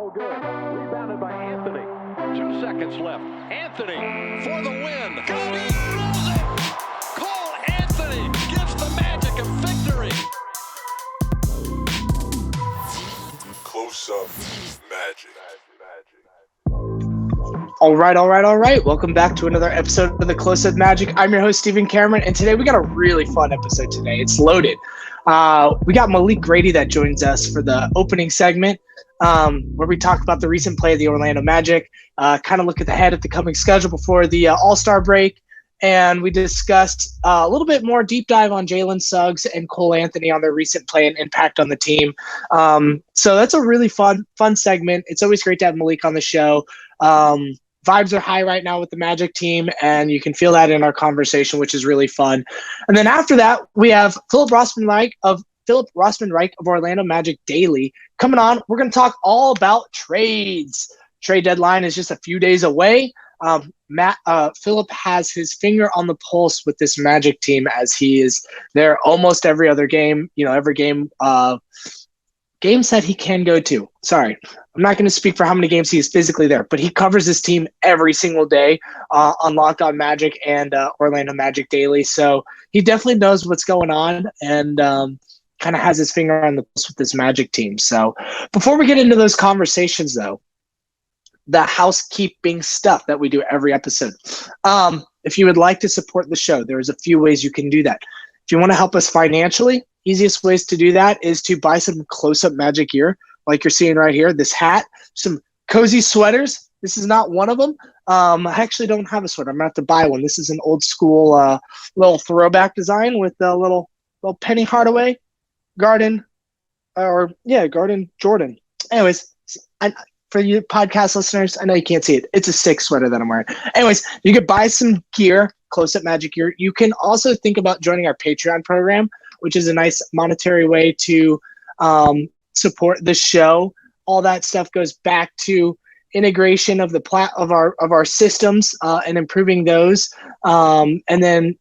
no good. Rebounded by Anthony. 2 seconds left. Anthony for the win. Got it! Rolls it! Cole Anthony gives the Magic a victory. Close up Magic. All right. Welcome back to another episode of the Close Up Magic. I'm your host, Stephen Cameron, and today we got a really fun episode today. It's loaded. We got Malik Grady that joins us for the opening segment, where we talk about the recent play of the Orlando Magic, kind of look ahead at the coming schedule before the All-Star break, and we discussed a little bit more deep dive on Jalen, Suggs, and Cole Anthony on their recent play and impact on the team. So that's a really fun segment. It's always great to have Malik on the show. Vibes are high right now with the Magic team, and you can feel that in our conversation, which is really fun. And then after that, we have Philip Rossman-Reich of Orlando Magic Daily coming on. We're going to talk all about trades. Trade deadline is just a few days away. Philip has his finger on the pulse with this Magic team as he is there almost every other game. Every game. Games that he can go to. Sorry, I'm not going to speak for how many games he is physically there, but he covers his team every single day on Lockon Magic and Orlando Magic Daily. So he definitely knows what's going on and kind of has his finger on the pulse with this Magic team. So before we get into those conversations, though, the housekeeping stuff that we do every episode. If you would like to support the show, there's a few ways you can do that. If you want to help us financially, easiest ways to do that is to buy some close-up Magic gear, like you're seeing right here. This hat, some cozy sweaters. This is not one of them. I actually don't have a sweater. I'm going to have to buy one. This is an old-school little throwback design with a little Penny Hardaway Garden Jordan. Anyways, for you podcast listeners, I know you can't see it. It's a sick sweater that I'm wearing. Anyways, you could buy some gear, close-up Magic gear. You can also think about joining our Patreon program, which is a nice monetary way to support the show. All that stuff goes back to integration of our systems and improving those. And then,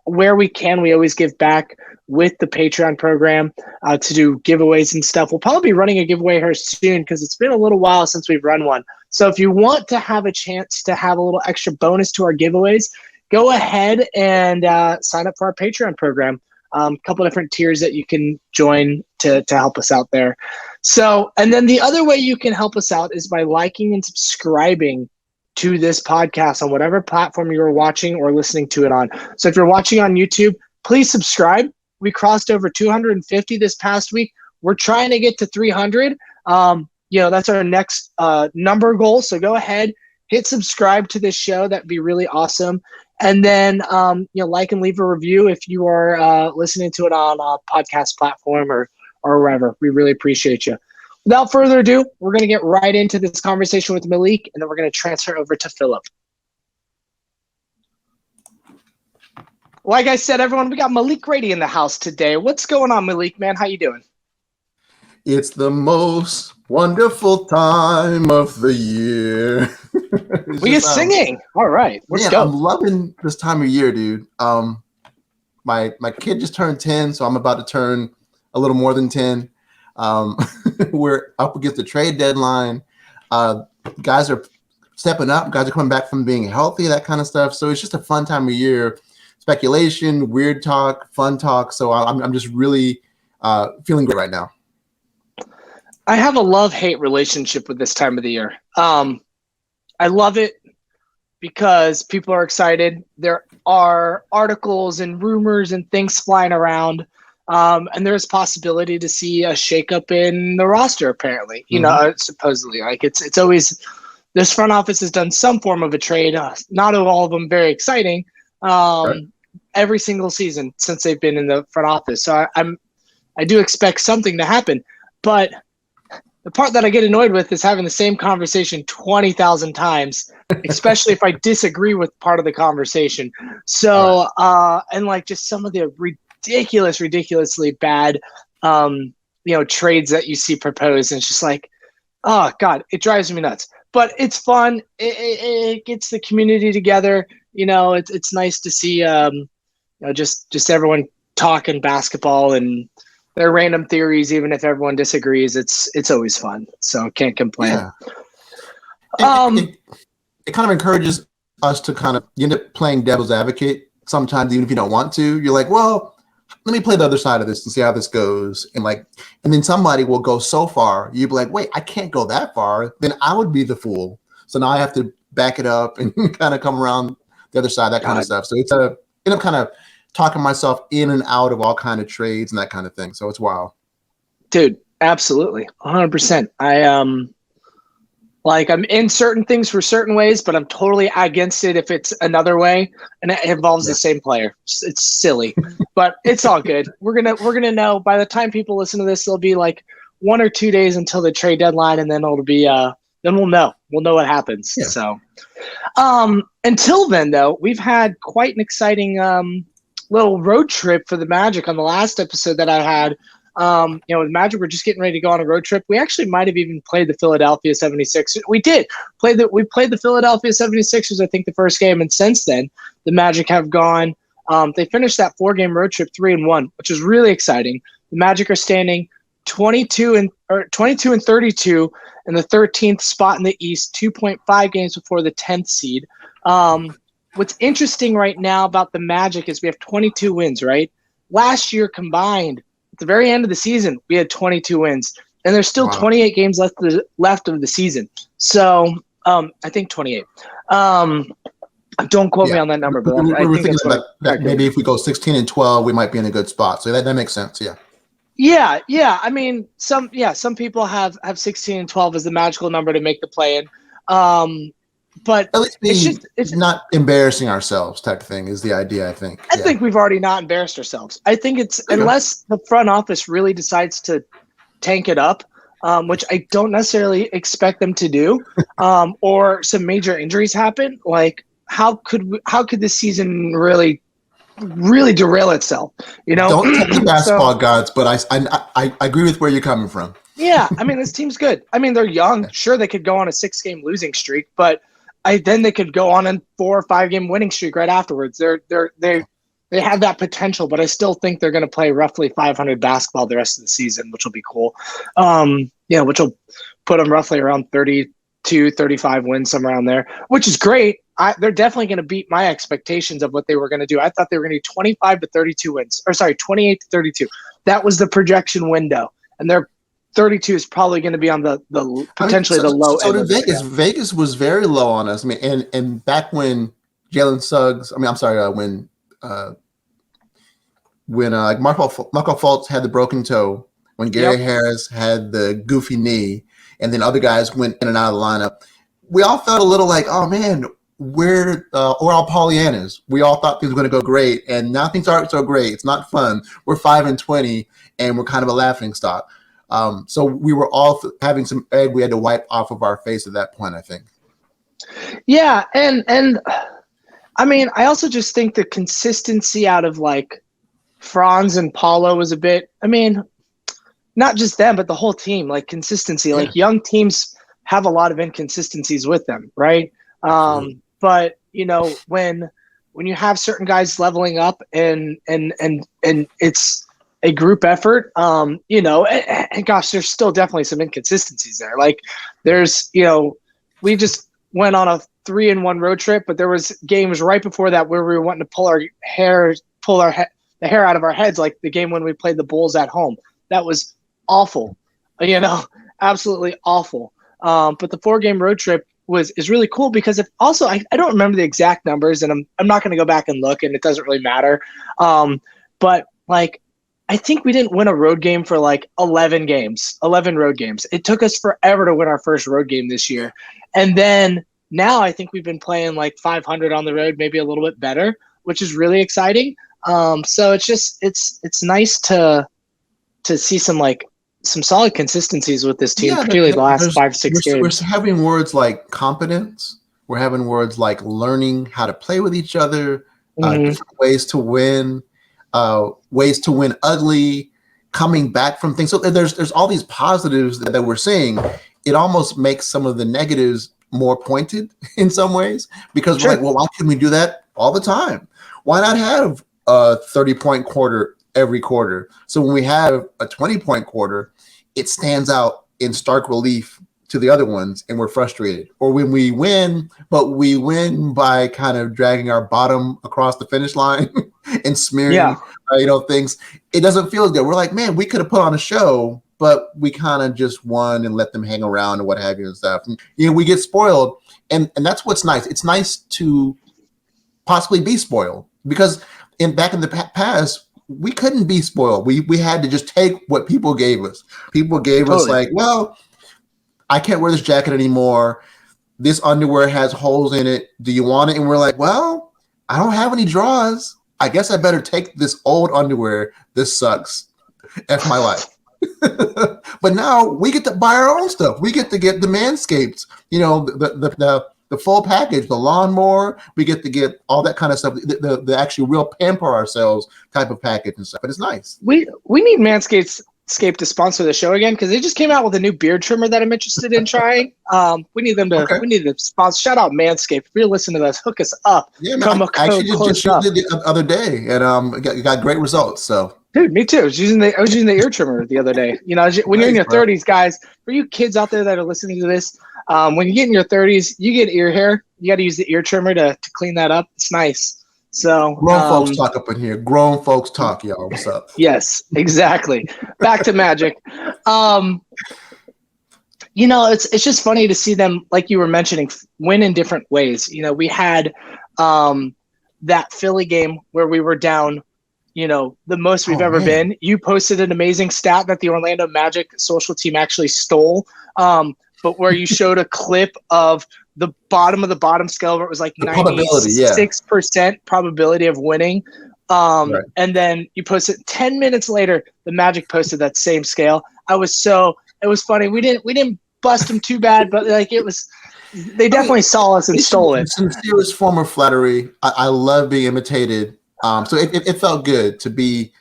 where we can, we always give back with the Patreon program to do giveaways and stuff. We'll probably be running a giveaway here soon because it's been a little while since we've run one. So if you want to have a chance to have a little extra bonus to our giveaways, go ahead and sign up for our Patreon program. A couple different tiers that you can join to help us out there. So, and then the other way you can help us out is by liking and subscribing to this podcast on whatever platform you're watching or listening to it on. So if you're watching on YouTube, please subscribe. We crossed over 250 this past week. We're trying to get to 300. That's our next number goal. So go ahead, hit subscribe to this show. That'd be really awesome. And then, like and leave a review if you are listening to it on a podcast platform or wherever. We really appreciate you. Without further ado, we're going to get right into this conversation with Malik, and then we're going to transfer over to Philip. Like I said, everyone, we got Malik Grady in the house today. What's going on, Malik, man? How you doing? It's the most wonderful time of the year. We get singing. All right, let's go. I'm loving this time of year, dude. My kid just turned 10, so I'm about to turn a little more than 10. We're up against the trade deadline. Guys are stepping up. Guys are coming back from being healthy, that kind of stuff. So it's just a fun time of year. Speculation, weird talk, fun talk. So I'm just really feeling great right now. I have a love-hate relationship with this time of the year. I love it because people are excited. There are articles and rumors and things flying around, and there's possibility to see a shakeup in the roster. Apparently, supposedly, like it's always this front office has done some form of a trade. Not all of them very exciting. Right. Every single season since they've been in the front office, so I do expect something to happen, but. The part that I get annoyed with is having the same conversation 20,000 times, especially if I disagree with part of the conversation. So, and like just some of the ridiculously bad, trades that you see proposed, and it's just like, oh God, it drives me nuts. But it's fun. It gets the community together. It's nice to see, just everyone talking basketball and They're random theories, even if everyone disagrees. It's always fun, so can't complain. Yeah. It kind of encourages us to kind of end up playing devil's advocate sometimes, even if you don't want to. You're like, well, let me play the other side of this and see how this goes. And then somebody will go so far, you'd be like, wait, I can't go that far. Then I would be the fool. So now I have to back it up and kind of come around the other side, that kind of stuff. So it's end up kind of talking myself in and out of all kind of trades and that kind of thing. So it's wild. Dude, absolutely. 100%. I'm in certain things for certain ways, but I'm totally against it if it's another way and it involves the same player. It's silly, but it's all good. We're gonna know by the time people listen to this. It'll be like 1 or 2 days until the trade deadline, and then it'll be then we'll know what happens. Yeah. So until then, though, we've had quite an exciting little road trip for the Magic on the last episode that I had. The Magic were just getting ready to go on a road trip. We actually might have even played the Philadelphia 76ers. We did we played the Philadelphia 76ers, I think, the first game. And since then, the Magic have gone, they finished that 4-game road trip 3-1, which is really exciting. The Magic are standing 22 and 32 in the 13th spot in the East, 2.5 games before the 10th seed. What's interesting right now about the Magic is we have 22 wins, right? Last year combined, at the very end of the season, we had 22 wins, and there's still 28 games left of the season. So I think 28. Don't quote me on that number, but we were thinking about that. Maybe if we go 16-12, we might be in a good spot. So that makes sense. Yeah. Yeah. I mean, some people have 16-12 as the magical number to make the play-in. But at least it's not embarrassing ourselves type of thing is the idea, I think. I think we've already not embarrassed ourselves. I think it's unless the front office really decides to tank it up, which I don't necessarily expect them to do, or some major injuries happen. Like how could this season really derail itself? Don't take the basketball gods, but I agree with where you're coming from. Yeah, I mean this team's good. I mean they're young. Sure, they could go on a 6-game losing streak, but then they could go on a 4 or 5 game winning streak right afterwards. They have that potential, but I still think they're going to play roughly 500 basketball the rest of the season, which will be cool. Which will put them roughly around 32, 35 wins, somewhere around there, which is great. They're definitely going to beat my expectations of what they were going to do. I thought they were going to do 25 to 32 wins, 28 to 32. That was the projection window, and they're 32 is probably going to be on the potentially the low end. So did Vegas. Vegas was very low on us. I mean, and back when Jalen Suggs, when Marco Fultz had the broken toe, when Gary Harris had the goofy knee, and then other guys went in and out of the lineup, we all felt a little like, oh man, we're all Pollyannas. We all thought things were going to go great, and now things aren't so great. It's not fun. We're 5-20, and we're kind of a laughing stock. So we were all having some egg we had to wipe off of our face at that point, I think. Yeah, and I mean, I also just think the consistency out of like Franz and Paulo was a bit, I mean, not just them, but the whole team, like consistency. Yeah. Like young teams have a lot of inconsistencies with them, right? But when you have certain guys leveling up and it's a group effort, and gosh, there's still definitely some inconsistencies there. Like there's, we just went on a 3-1 road trip, but there was games right before that where we were wanting to pull the hair out of our heads, like the game when we played the Bulls at home. That was awful, absolutely awful. But the 4-game road trip is really cool because I don't remember the exact numbers, and I'm not going to go back and look, and it doesn't really matter. But like, I think we didn't win a road game for like 11 road games. It took us forever to win our first road game this year. And then now I think we've been playing like 500 on the road, maybe a little bit better, which is really exciting. So it's nice to see some solid consistencies with this team, particularly the last 5-6 games. We're having words like competence. We're having words like learning how to play with each other, different ways to win. Ways to win ugly, coming back from things. So there's all these positives that we're seeing. It almost makes some of the negatives more pointed in some ways because we're like, well, why couldn't we do that all the time? Why not have a 30-point quarter every quarter. So when we have a 20-point quarter, it stands out in stark relief to the other ones, and we're frustrated. Or when we win, but we win by kind of dragging our bottom across the finish line and smearing, things. It doesn't feel as good. We're like, man, we could have put on a show, but we kind of just won and let them hang around and what have you and stuff. And, we get spoiled, and that's what's nice. It's nice to possibly be spoiled because back in the past, we couldn't be spoiled. We had to just take what people gave us. People gave us like, well, I can't wear this jacket anymore. This underwear has holes in it. Do you want it? And we're like, well, I don't have any drawers. I guess I better take this old underwear. This sucks. F my life. But now we get to buy our own stuff. We get to get the Manscaped, the full package, the lawnmower. We get to get all that kind of stuff, the actual real pamper ourselves type of package and stuff. But it's nice. We need Manscaped to sponsor the show again because they just came out with a new beard trimmer that I'm interested in trying. We need them to. Okay. We need to sponsor. Shout out Manscaped. If you're listening to us, hook us up. Yeah, man, I actually just used it the other day and got great results. So, dude, me too. I was using the ear trimmer the other day. When you're in your 30s, guys, for you kids out there that are listening to this, when you get in your 30s, you get ear hair. You got to use the ear trimmer to clean that up. It's nice. So grown folks talk up in here. Grown folks talk, y'all. What's up? Yes, exactly. Back to Magic. It's just funny to see them, like you were mentioning, win in different ways. We had that Philly game where we were down, the most we've ever been. You posted an amazing stat that the Orlando Magic social team actually stole, but where you showed a clip of the bottom scale where it was like 96% probability of winning. Right. And then you posted 10 minutes later, the Magic posted that same scale. It was funny. We didn't bust them too bad, but they definitely saw us and stole it. Sincerest form of flattery. I love being imitated. So it felt good to be.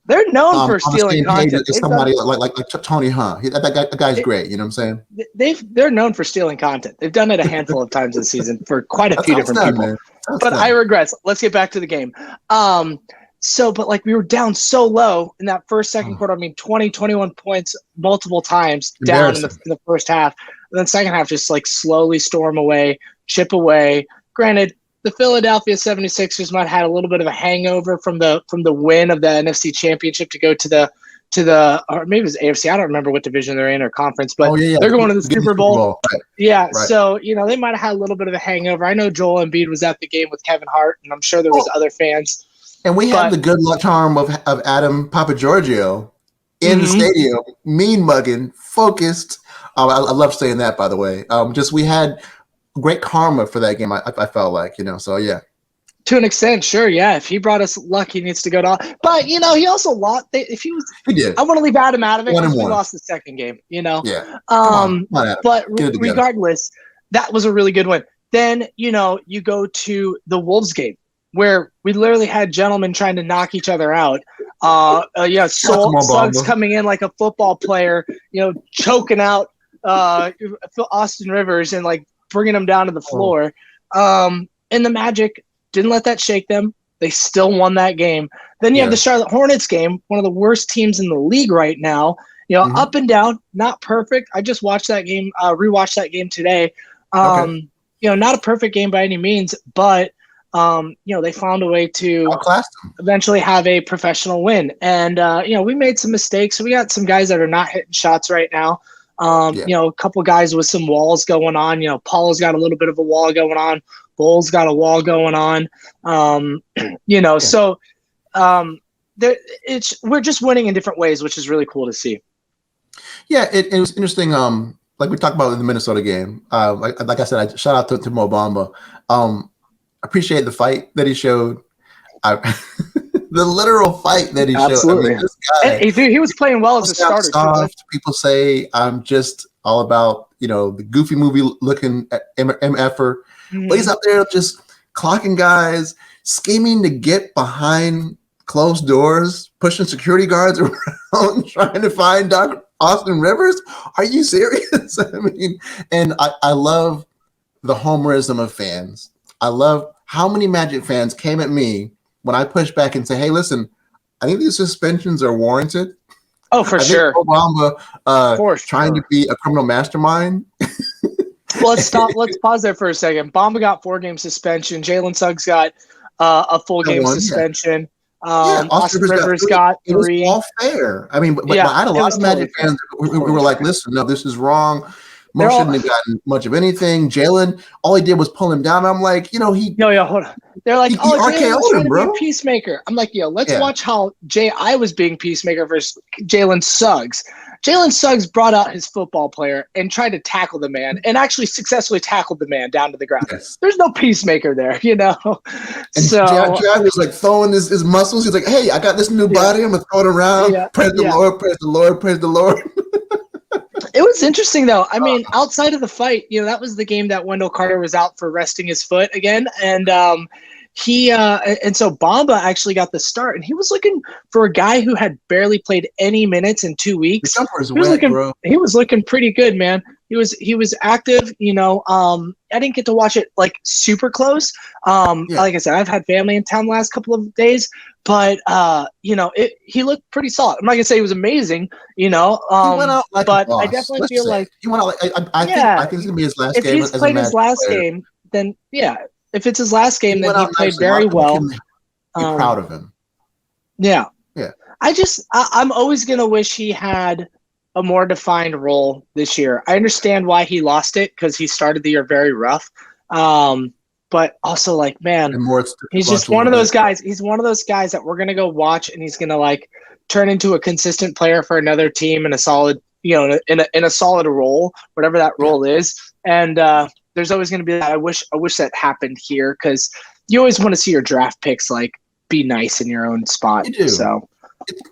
They're known for stealing content. Somebody like Tony Hunt. That guy's great. You know what I'm saying? They're known for stealing content. They've done it a handful of times this season for quite a few different people. But I regress. Let's get back to the game. But we were down so low in that second quarter. 20, 21 points multiple times down in the first half. And then second half just slowly storm away, chip away. Granted, the Philadelphia 76ers might have had a little bit of a hangover from the win of the NFC Championship to go to the or maybe it was AFC. I don't remember what division they're in or conference, but they're going to the Super Bowl. Right. Yeah, right. So they might have had a little bit of a hangover. I know Joel Embiid was at the game with Kevin Hart, and I'm sure there was other fans. And we had the good luck charm of Adam Papagiorgio in the stadium, mean mugging, focused. I love saying that, by the way. We had great karma for that game. I felt like, so yeah. To an extent, sure, yeah. If he brought us luck, he needs to go to. But he also lost. He did. I want to leave Adam out of it because we lost the second game. Yeah. Come on, but regardless, that was a really good one. Then you go to the Wolves game where we literally had gentlemen trying to knock each other out. Suggs coming in like a football player, choking out Austin Rivers and bringing them down to the floor. And the Magic didn't let that shake them. They still won that game. Then you have the Charlotte Hornets game, one of the worst teams in the league right now. Up and down, not perfect. I just watched that game, rewatched that game today. Not a perfect game by any means, but they found a way to eventually have a professional win. And we made some mistakes. So we got some guys that are not hitting shots right now. A couple guys with some walls going on. Paul's got a little bit of a wall going on. Bull's got a wall going on. So we're just winning in different ways, which is really cool to see. Yeah, it was interesting. Like we talked about in the Minnesota game. Like I said, I shout out to Mo Bamba. Appreciate the fight that he showed. The literal fight that he Absolutely. showed. This guy, he was playing well as a starter. Soft. People say I'm just all about the goofy movie looking at MFer. But he's out there just clocking guys, scheming to get behind closed doors, pushing security guards around, trying to find Austin Rivers. Are you serious? And I love the homerism of fans. I love how many Magic fans came at me when I pushed back and say, hey, listen, I think these suspensions are warranted. Oh, for sure. Bamba trying to be a criminal mastermind. Well, let's pause there for a second. Bamba got 4-game suspension. Jalen Suggs got a full game suspension. Austin Rivers got 3. It was all fair. I mean, but I had a lot of Magic fans who were like, listen, no, this is wrong. Mo shouldn't have gotten much of anything. Jalen, all he did was pull him down. I'm like, hold on. They're like, Jalen was trying to be a peacemaker. I'm like, let's watch how I was being peacemaker versus Jalen Suggs. Jalen Suggs brought out his football player and tried to tackle the man and actually successfully tackled the man down to the ground. Yes. There's no peacemaker there, And J.I. was like throwing his muscles. He's like, hey, I got this new body. I'm going to throw it around. Yeah. Praise the Lord, praise the Lord, praise the Lord. It was interesting, though. I mean, outside of the fight, that was the game that Wendell Carter was out for resting his foot again. And so Bamba actually got the start, and he was looking for a guy who had barely played any minutes in 2 weeks. He was looking pretty good, man. He was active. I didn't get to watch it like super close. Like I said, I've had family in town the last couple of days, but he looked pretty solid. I'm not gonna say he was amazing, he went out like but I definitely feel like he went out like I think it's gonna be his last game. If he's played his last game, then if it's his last game, then he played very well. Be proud of him. Yeah. I'm always gonna wish he had a more defined role this year. I understand why he lost it because he started the year very rough. But also, like, man, he's just one of those guys. He's one of those guys that we're gonna go watch, and he's gonna like turn into a consistent player for another team in a solid, in a solid role, whatever that role is. And there's always gonna be that. I wish that happened here because you always want to see your draft picks like be nice in your own spot. You do. So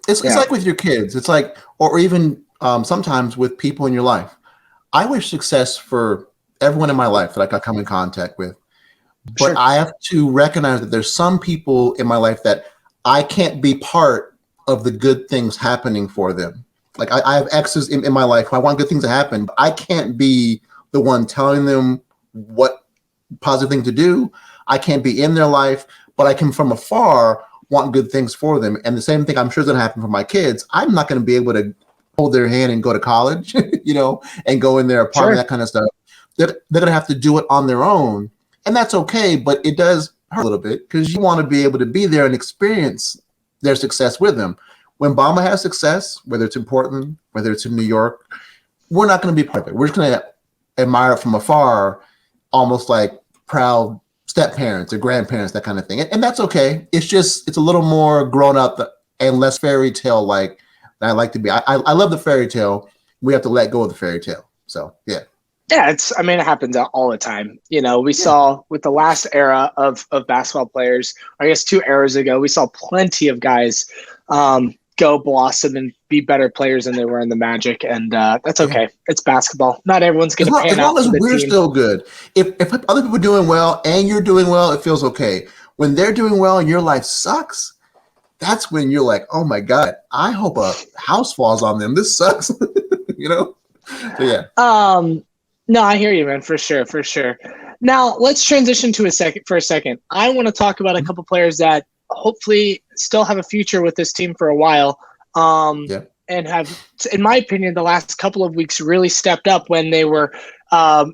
it's like with your kids. It's like, or even sometimes with people in your life. I wish success for everyone in my life that I come in contact with. But sure. I have to recognize that there's some people in my life that I can't be part of the good things happening for them. Like I have exes in my life who I want good things to happen, but I can't be the one telling them what positive thing to do. I can't be in their life, but I can from afar want good things for them. And the same thing I'm sure is going to happen for my kids. I'm not going to be able to hold their hand and go to college, and go in their apartment, that kind of stuff. They're going to have to do it on their own. And that's okay, but it does hurt a little bit because you want to be able to be there and experience their success with them. When Bamba has success, whether it's in Portland, whether it's in New York, we're not going to be part of it. We're just going to admire it from afar, almost like proud step-parents or grandparents, that kind of thing. And that's okay. It's a little more grown up and less fairy tale like I like to be. I love the fairy tale. We have to let go of the fairy tale. So, yeah. Yeah, it happens all the time. We saw with the last era of basketball players, I guess 2 eras ago, we saw plenty of guys go blossom and be better players than they were in the Magic, and that's okay. It's basketball. Not everyone's going to pan out. As long as we're team. Still good. If other people are doing well and you're doing well, it feels okay. When they're doing well and your life sucks, that's when you're like, oh my God, I hope a house falls on them. This sucks. So, yeah. No, I hear you, man, for sure. Now let's transition for a second. I want to talk about a couple players that hopefully still have a future with this team for a while. And have, in my opinion, the last couple of weeks really stepped up when they were a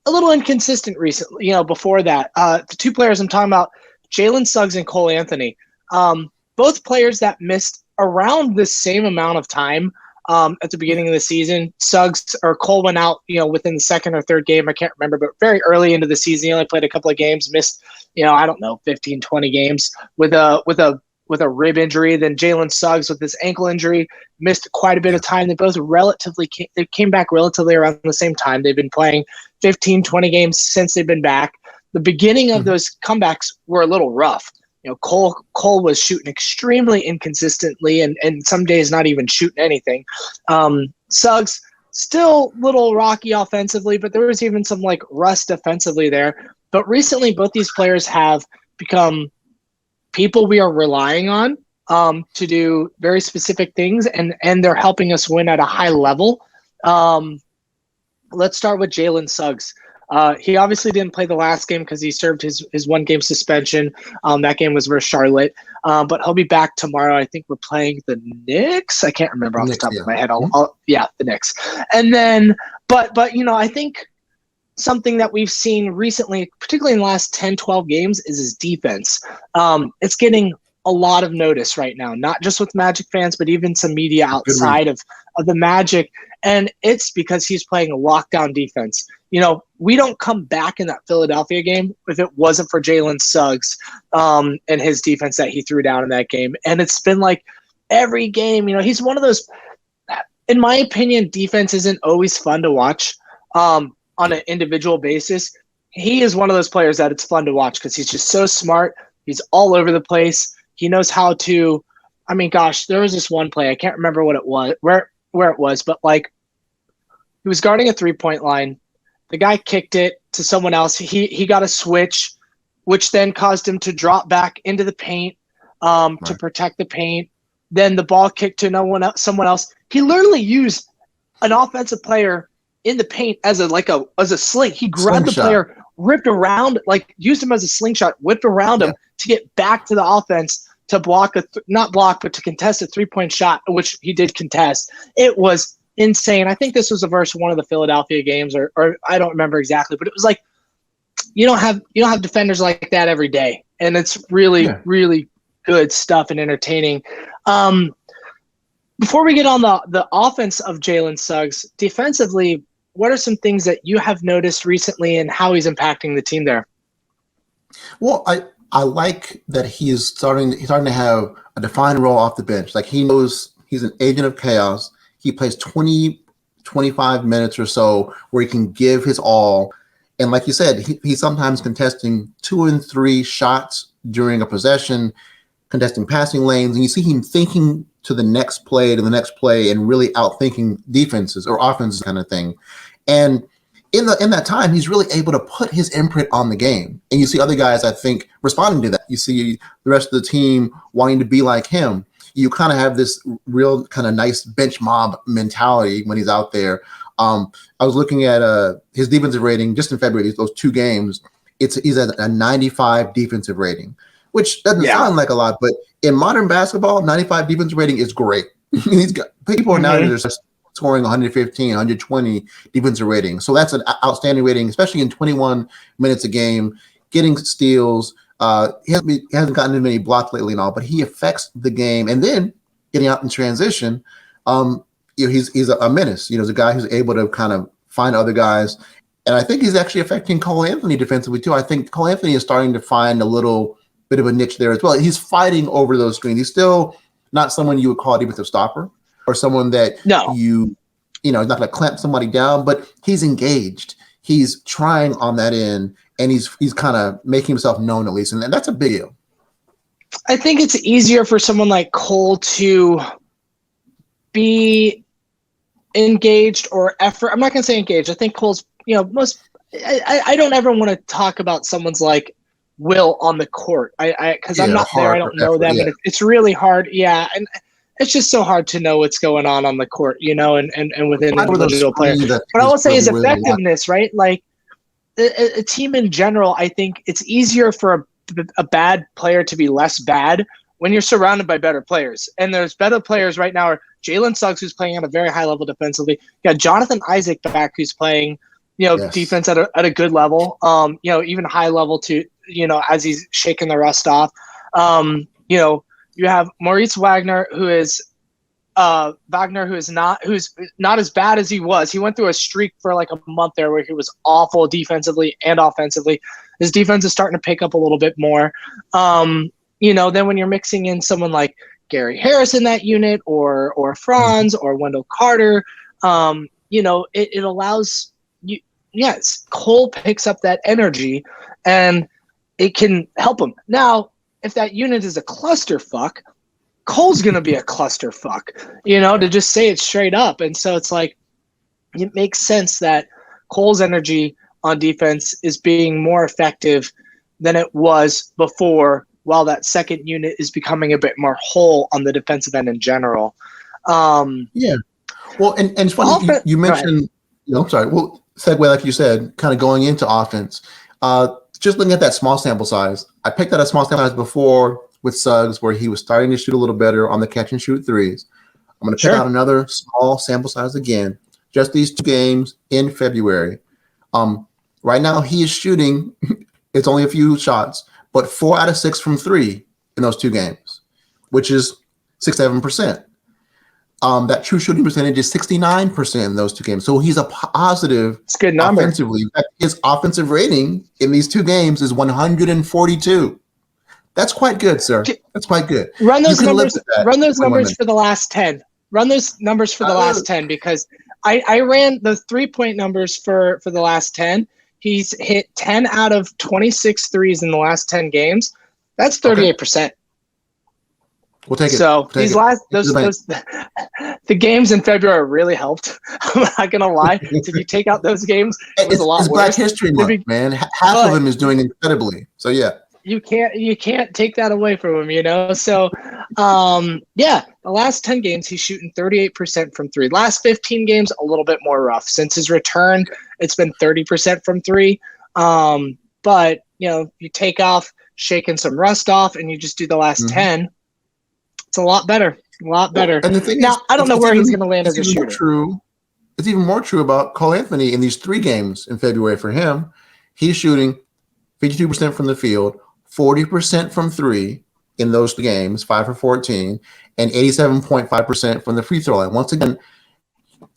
little inconsistent recently. Before that, the 2 players I'm talking about, Jalen Suggs and Cole Anthony. Both players that missed around the same amount of time at the beginning of the season. Cole went out, within the second or third game. I can't remember, but very early into the season, he only played a couple of games, missed, 15, 20 games with a rib injury. Then Jalen Suggs with this ankle injury missed quite a bit of time. They both came back relatively around the same time. They've been playing 15, 20 games since they've been back. The beginning of those comebacks were a little rough. Cole was shooting extremely inconsistently and some days not even shooting anything. Suggs still a little rocky offensively, but there was even some like rust defensively there. But recently, both these players have become people we are relying on to do very specific things, and they're helping us win at a high level. Let's start with Jalen Suggs. He obviously didn't play the last game because he served his 1-game suspension. That game was versus Charlotte. But he'll be back tomorrow. I think we're playing the Knicks. I can't remember off the top of my head. The Knicks. And then, but I think something that we've seen recently, particularly in the last 10, 12 games, is his defense. It's getting a lot of notice right now, not just with Magic fans, but even some media outside of the Magic. And it's because he's playing a lockdown defense. We don't come back in that Philadelphia game if it wasn't for Jalen Suggs and his defense that he threw down in that game. And it's been like every game, he's one of those, in my opinion, defense isn't always fun to watch on an individual basis. He is one of those players that it's fun to watch because he's just so smart. He's all over the place. He knows how to, there was this one play. I can't remember what it was, where it was, but like he was guarding a 3-point line. The guy kicked it to someone else. He got a switch, which then caused him to drop back into the paint to protect the paint. Then the ball kicked to someone else. He literally used an offensive player in the paint as a sling. He grabbed the player, ripped around, used him as a slingshot, whipped around him to get back to the offense to to contest a 3-point shot, which he did contest. It was insane. I think this was versus one of the Philadelphia games, or I don't remember exactly, but it was like you don't have defenders like that every day, and it's really really good stuff and entertaining. Before we get on the offense of Jalen Suggs, defensively, what are some things that you have noticed recently and how he's impacting the team there? Well, I like that he's starting to have a defined role off the bench. Like he knows he's an agent of chaos. He plays 20, 25 minutes or so where he can give his all. And like you said, he's sometimes contesting 2 and 3 shots during a possession, contesting passing lanes. And you see him thinking to the next play, and really outthinking defenses or offenses kind of thing. And in that time, he's really able to put his imprint on the game. And you see other guys, I think, responding to that. You see the rest of the team wanting to be like him. You kind of have this real kind of nice bench mob mentality when he's out there. I was looking at his defensive rating just in February, those 2 games. He's at a 95 defensive rating, which doesn't sound like a lot, but in modern basketball, 95 defensive rating is great. People are nowadays scoring 115, 120 defensive rating. So that's an outstanding rating, especially in 21 minutes a game, getting steals. He hasn't gotten as many blocks lately and all, but he affects the game. And then getting out in transition, he's a menace. He's a guy who's able to kind of find other guys. And I think he's actually affecting Cole Anthony defensively too. I think Cole Anthony is starting to find a little bit of a niche there as well. He's fighting over those screens. He's still not someone you would call a defensive stopper or someone that he's not going to clamp somebody down, but he's engaged. He's trying on that end, and he's kind of making himself known at least, and that's a big deal. I think it's easier for someone like Cole to be engaged or effort. I'm not going to say engaged. I think Cole's, I don't ever want to talk about someone's like will on the court. Because I'm not there. I don't know them. Yeah. And it's really hard. Yeah. And it's just so hard to know what's going on the court, and within an individual player. But I will say his effectiveness, right? Like a team in general, I think it's easier for a bad player to be less bad when you're surrounded by better players. And there's better players right now are Jalen Suggs, who's playing at a very high level defensively. You got Jonathan Isaac back, who's playing, defense at a good level, even high level to, as he's shaking the rust off. You have Maurice Wagner, who's not as bad as he was. He went through a streak for like a month there where he was awful defensively and offensively. His defense is starting to pick up a little bit more. Then when you're mixing in someone like Gary Harris in that unit or Franz or Wendell Carter, it allows you. Yes, Cole picks up that energy and it can help him. Now, if that unit is a clusterfuck, Cole's going to be a clusterfuck, to just say it straight up. And so it's like, it makes sense that Cole's energy on defense is being more effective than it was before, while that second unit is becoming a bit more whole on the defensive end in general. Yeah. Well, and it's funny, you mentioned, I'm sorry. Well, segue, like you said, kind of going into offense. Just looking at that small sample size, I picked out a small sample size before with Suggs where he was starting to shoot a little better on the catch and shoot threes. I'm going to pick out another small sample size again, just these 2 games in February. Right now he is shooting, it's only a few shots, but 4 out of 6 from 3 in those 2 games, which is 6-7%. That true shooting percentage is 69% in those 2 games. So he's a positive. It's a good number. Offensively. In fact, his offensive rating in these 2 games is 142. That's quite good, sir. That's quite good. Run those numbers. Run those numbers for the last 10. Run those numbers for the last 10 because I ran the 3-point numbers for the last 10. He's hit 10 out of 26 threes in the last 10 games. That's 38%. We'll take it. So these last the games in February really helped. I'm not gonna lie. If you take out those games, it was a lot worse. It's Black History Month, man. Half of them is doing incredibly. So yeah. You can't take that away from him, you know. So the last 10 games he's shooting 38% from 3. Last 15 games a little bit more rough. Since his return, it's been 30% from 3. But you take off shaking some rust off and you just do the last 10. It's a lot better. A lot better. And the thing now, I don't know where he's going to land as a shooter. It's even more true about Cole Anthony in these 3 games in February for him. He's shooting 52% from the field, 40% from 3 in those games, 5 for 14, and 87.5% from the free throw line. Once again,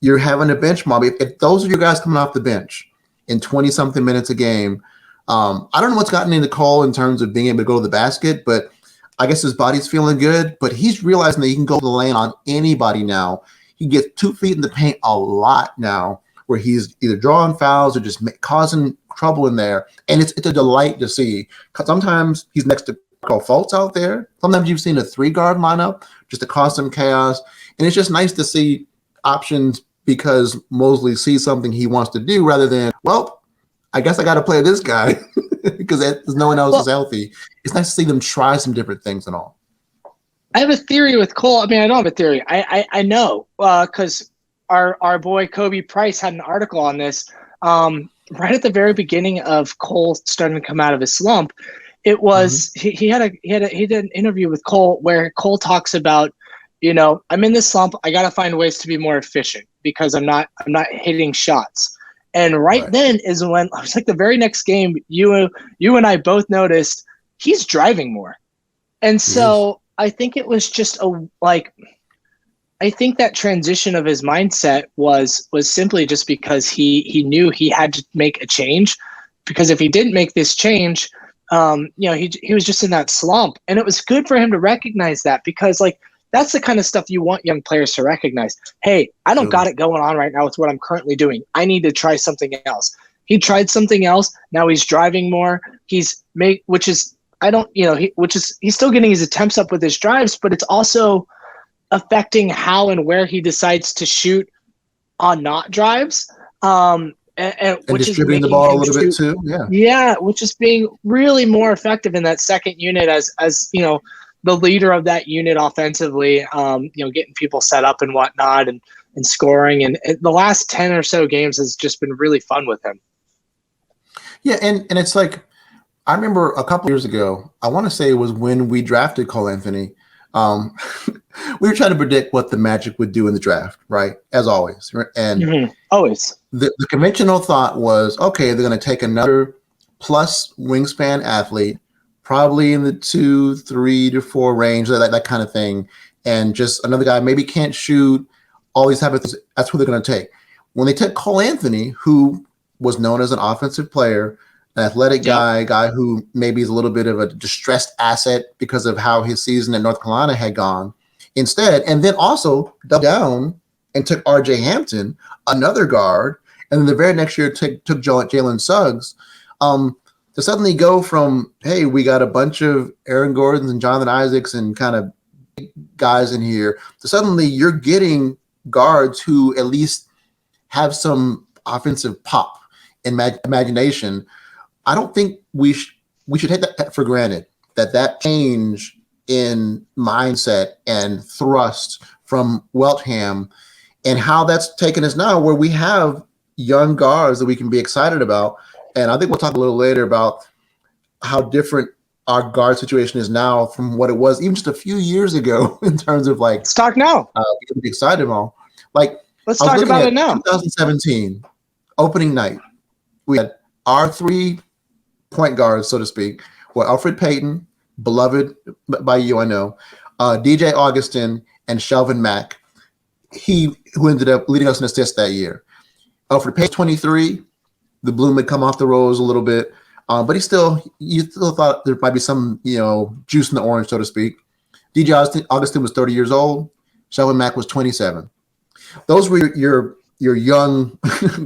you're having a bench mob. If those are your guys coming off the bench in 20-something minutes a game, I don't know what's gotten into Cole in terms of being able to go to the basket, but I guess his body's feeling good, but he's realizing that he can go to the lane on anybody now. He gets 2 feet in the paint a lot now, where he's either drawing fouls or just causing trouble in there. And it's a delight to see. Sometimes he's next to call faults out there. Sometimes you've seen a 3-guard lineup just to cause some chaos. And it's just nice to see options because Mosley sees something he wants to do rather than, well, I guess I got to play this guy because no one else is healthy. It's nice to see them try some different things and all. I have a theory with Cole. I mean, I don't have a theory. I know because our boy Kobe Price had an article on this right at the very beginning of Cole starting to come out of his slump. It was he did an interview with Cole where Cole talks about, I'm in this slump. I got to find ways to be more efficient because I'm not hitting shots. And right then is when it was like the very next game, you and I both noticed he's driving more. And so I think it was just I think that transition of his mindset was simply just because he knew he had to make a change, because if he didn't make this change, he was just in that slump. And it was good for him to recognize that because that's the kind of stuff you want young players to recognize. Hey, I don't got it going on right now with what I'm currently doing. I need to try something else. He tried something else. Now he's driving more. He's still getting his attempts up with his drives, but it's also affecting how and where he decides to shoot on not drives. And which distributing the ball a little bit too. Yeah, which is being really more effective in that second unit as the leader of that unit offensively, getting people set up and whatnot and scoring. And the last 10 or so games has just been really fun with him. Yeah, and it's like, I remember a couple years ago, I want to say it was when we drafted Cole Anthony. We were trying to predict what the Magic would do in the draft, right? As always. And always. The conventional thought was, okay, they're going to take another plus wingspan athlete, probably in the 2, 3 to 4 range, that kind of thing. And just another guy maybe can't shoot, all these type of things. That's who they're going to take. When they took Cole Anthony, who was known as an offensive player, an athletic guy who maybe is a little bit of a distressed asset because of how his season at North Carolina had gone instead, and then also doubled down and took RJ Hampton, another guard, and then the very next year took Jalen Suggs, to suddenly go from, hey, we got a bunch of Aaron Gordons and Jonathan Isaacs and kind of guys in here, to suddenly you're getting guards who at least have some offensive pop and imagination. I don't think we should take that for granted, that change in mindset and thrust from Weltham and how that's taken us now, where we have young guards that we can be excited about. And I think we'll talk a little later about how different our guard situation is now from what it was even just a few years ago in terms of like. Let's talk now. We can be excited about. Like, let's talk about it now. 2017 opening night, we had our 3 point guards, so to speak, were Elfrid Payton, beloved by you, I know, DJ Augustin, and Shelvin Mack. Who ended up leading us in assists that year. Elfrid Payton, 23. The bloom had come off the rose a little bit, but you still thought there might be some, juice in the orange, so to speak. DJ Augustin was 30 years old. Shelvin Mack was 27. Those were your young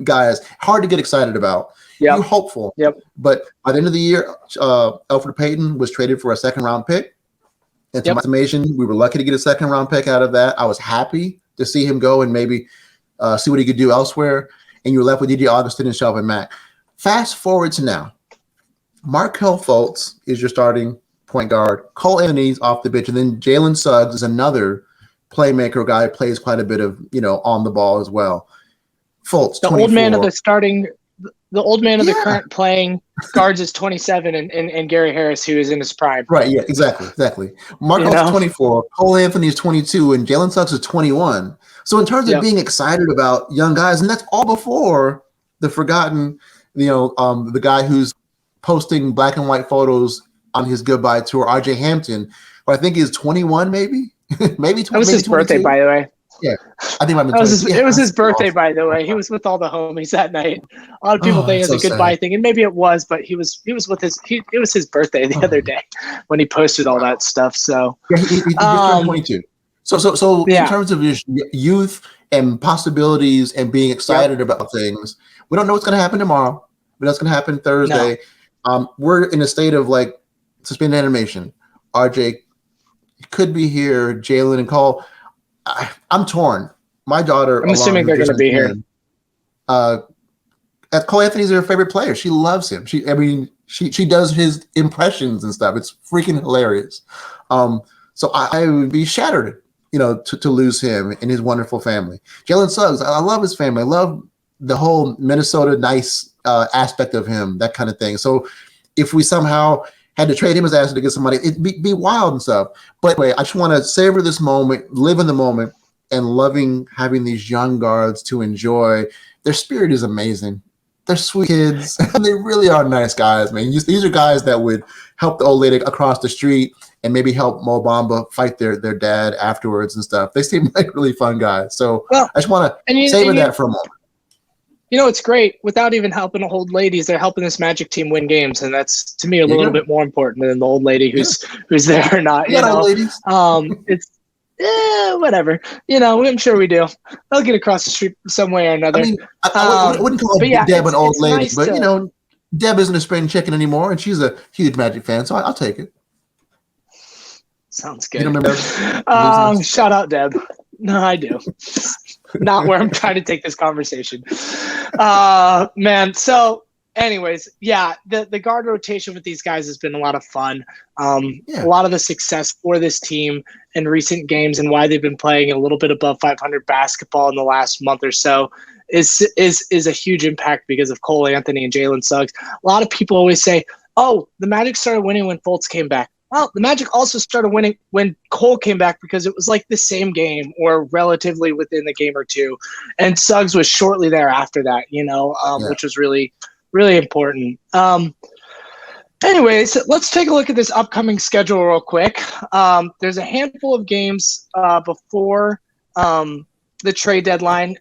guys. Hard to get excited about. Yep. You're hopeful. Yep. But by the end of the year, Elfrid Payton was traded for a second-round pick. And to my estimation, we were lucky to get a second-round pick out of that. I was happy to see him go and maybe see what he could do elsewhere. And you were left with DJ Augustin and Shelvin Mack. Fast forward to now. Markelle Fultz is your starting point guard. Cole Anthony's off the bench. And then Jalen Suggs is another playmaker guy who plays quite a bit of, on the ball as well. Fultz, the 24. old man of the current playing guards is 27 and Gary Harris, who is in his prime. Right, yeah, exactly. Markel's 24, Cole Anthony is 22, and Jalen Suggs is 21. So in terms of being excited about young guys, and that's all before the forgotten, the guy who's posting black and white photos on his goodbye tour, RJ Hampton, who I think is 21 maybe? maybe 20. That was his 22. birthday, by the way. Yeah, I think it was his birthday, by the way. He was with all the homies that night. A lot of people think it's a goodbye thing, and maybe it was, but he was with it was his birthday the other day when he posted all that stuff. So yeah, he turned 22. So in terms of his youth and possibilities and being excited about things, we don't know what's going to happen tomorrow, but that's going to happen Thursday. No. We're in a state of like suspended animation. RJ could be here. Jalen and Cole. I'm torn. My daughter. I'm assuming they're going to be here. Cole Anthony's her favorite player. She loves him. She does his impressions and stuff. It's freaking hilarious. So I would be shattered, to lose him and his wonderful family. Jalen Suggs. I love his family. I love the whole Minnesota nice aspect of him, that kind of thing. So if we somehow had to trade him as asset to get somebody, it'd be wild and stuff. But anyway, I just want to savor this moment, live in the moment, and loving having these young guards to enjoy. Their spirit is amazing. They're sweet kids. And they really are nice guys, man. These are guys that would help the old lady across the street and maybe help Mo Bamba fight their dad afterwards and stuff. They seem like really fun guys. So I just want to savor that for a moment. It's great. Without even helping the old ladies, they're helping this Magic team win games, and that's to me a little bit more important than the old lady who's there or not. Old ladies. It's whatever. I'm sure we do. They'll get across the street some way or another. I wouldn't call Deb an old lady, nice but Deb isn't a spring chicken anymore, and she's a huge Magic fan, so I'll take it. Sounds good. You don't remember? Shout out Deb. No, I do. Not where I'm trying to take this conversation. Man. So anyways, the guard rotation with these guys has been a lot of fun. A lot of the success for this team in recent games and why they've been playing a little bit above 500 basketball in the last month or so is a huge impact because of Cole Anthony and Jalen Suggs. A lot of people always say, oh, the Magic started winning when Fultz came back. Well, the Magic also started winning when Cole came back because it was like the same game or relatively within the game or two. And Suggs was shortly thereafter that, which was really, really important. Anyways, let's take a look at this upcoming schedule real quick. There's a handful of games before the trade deadline.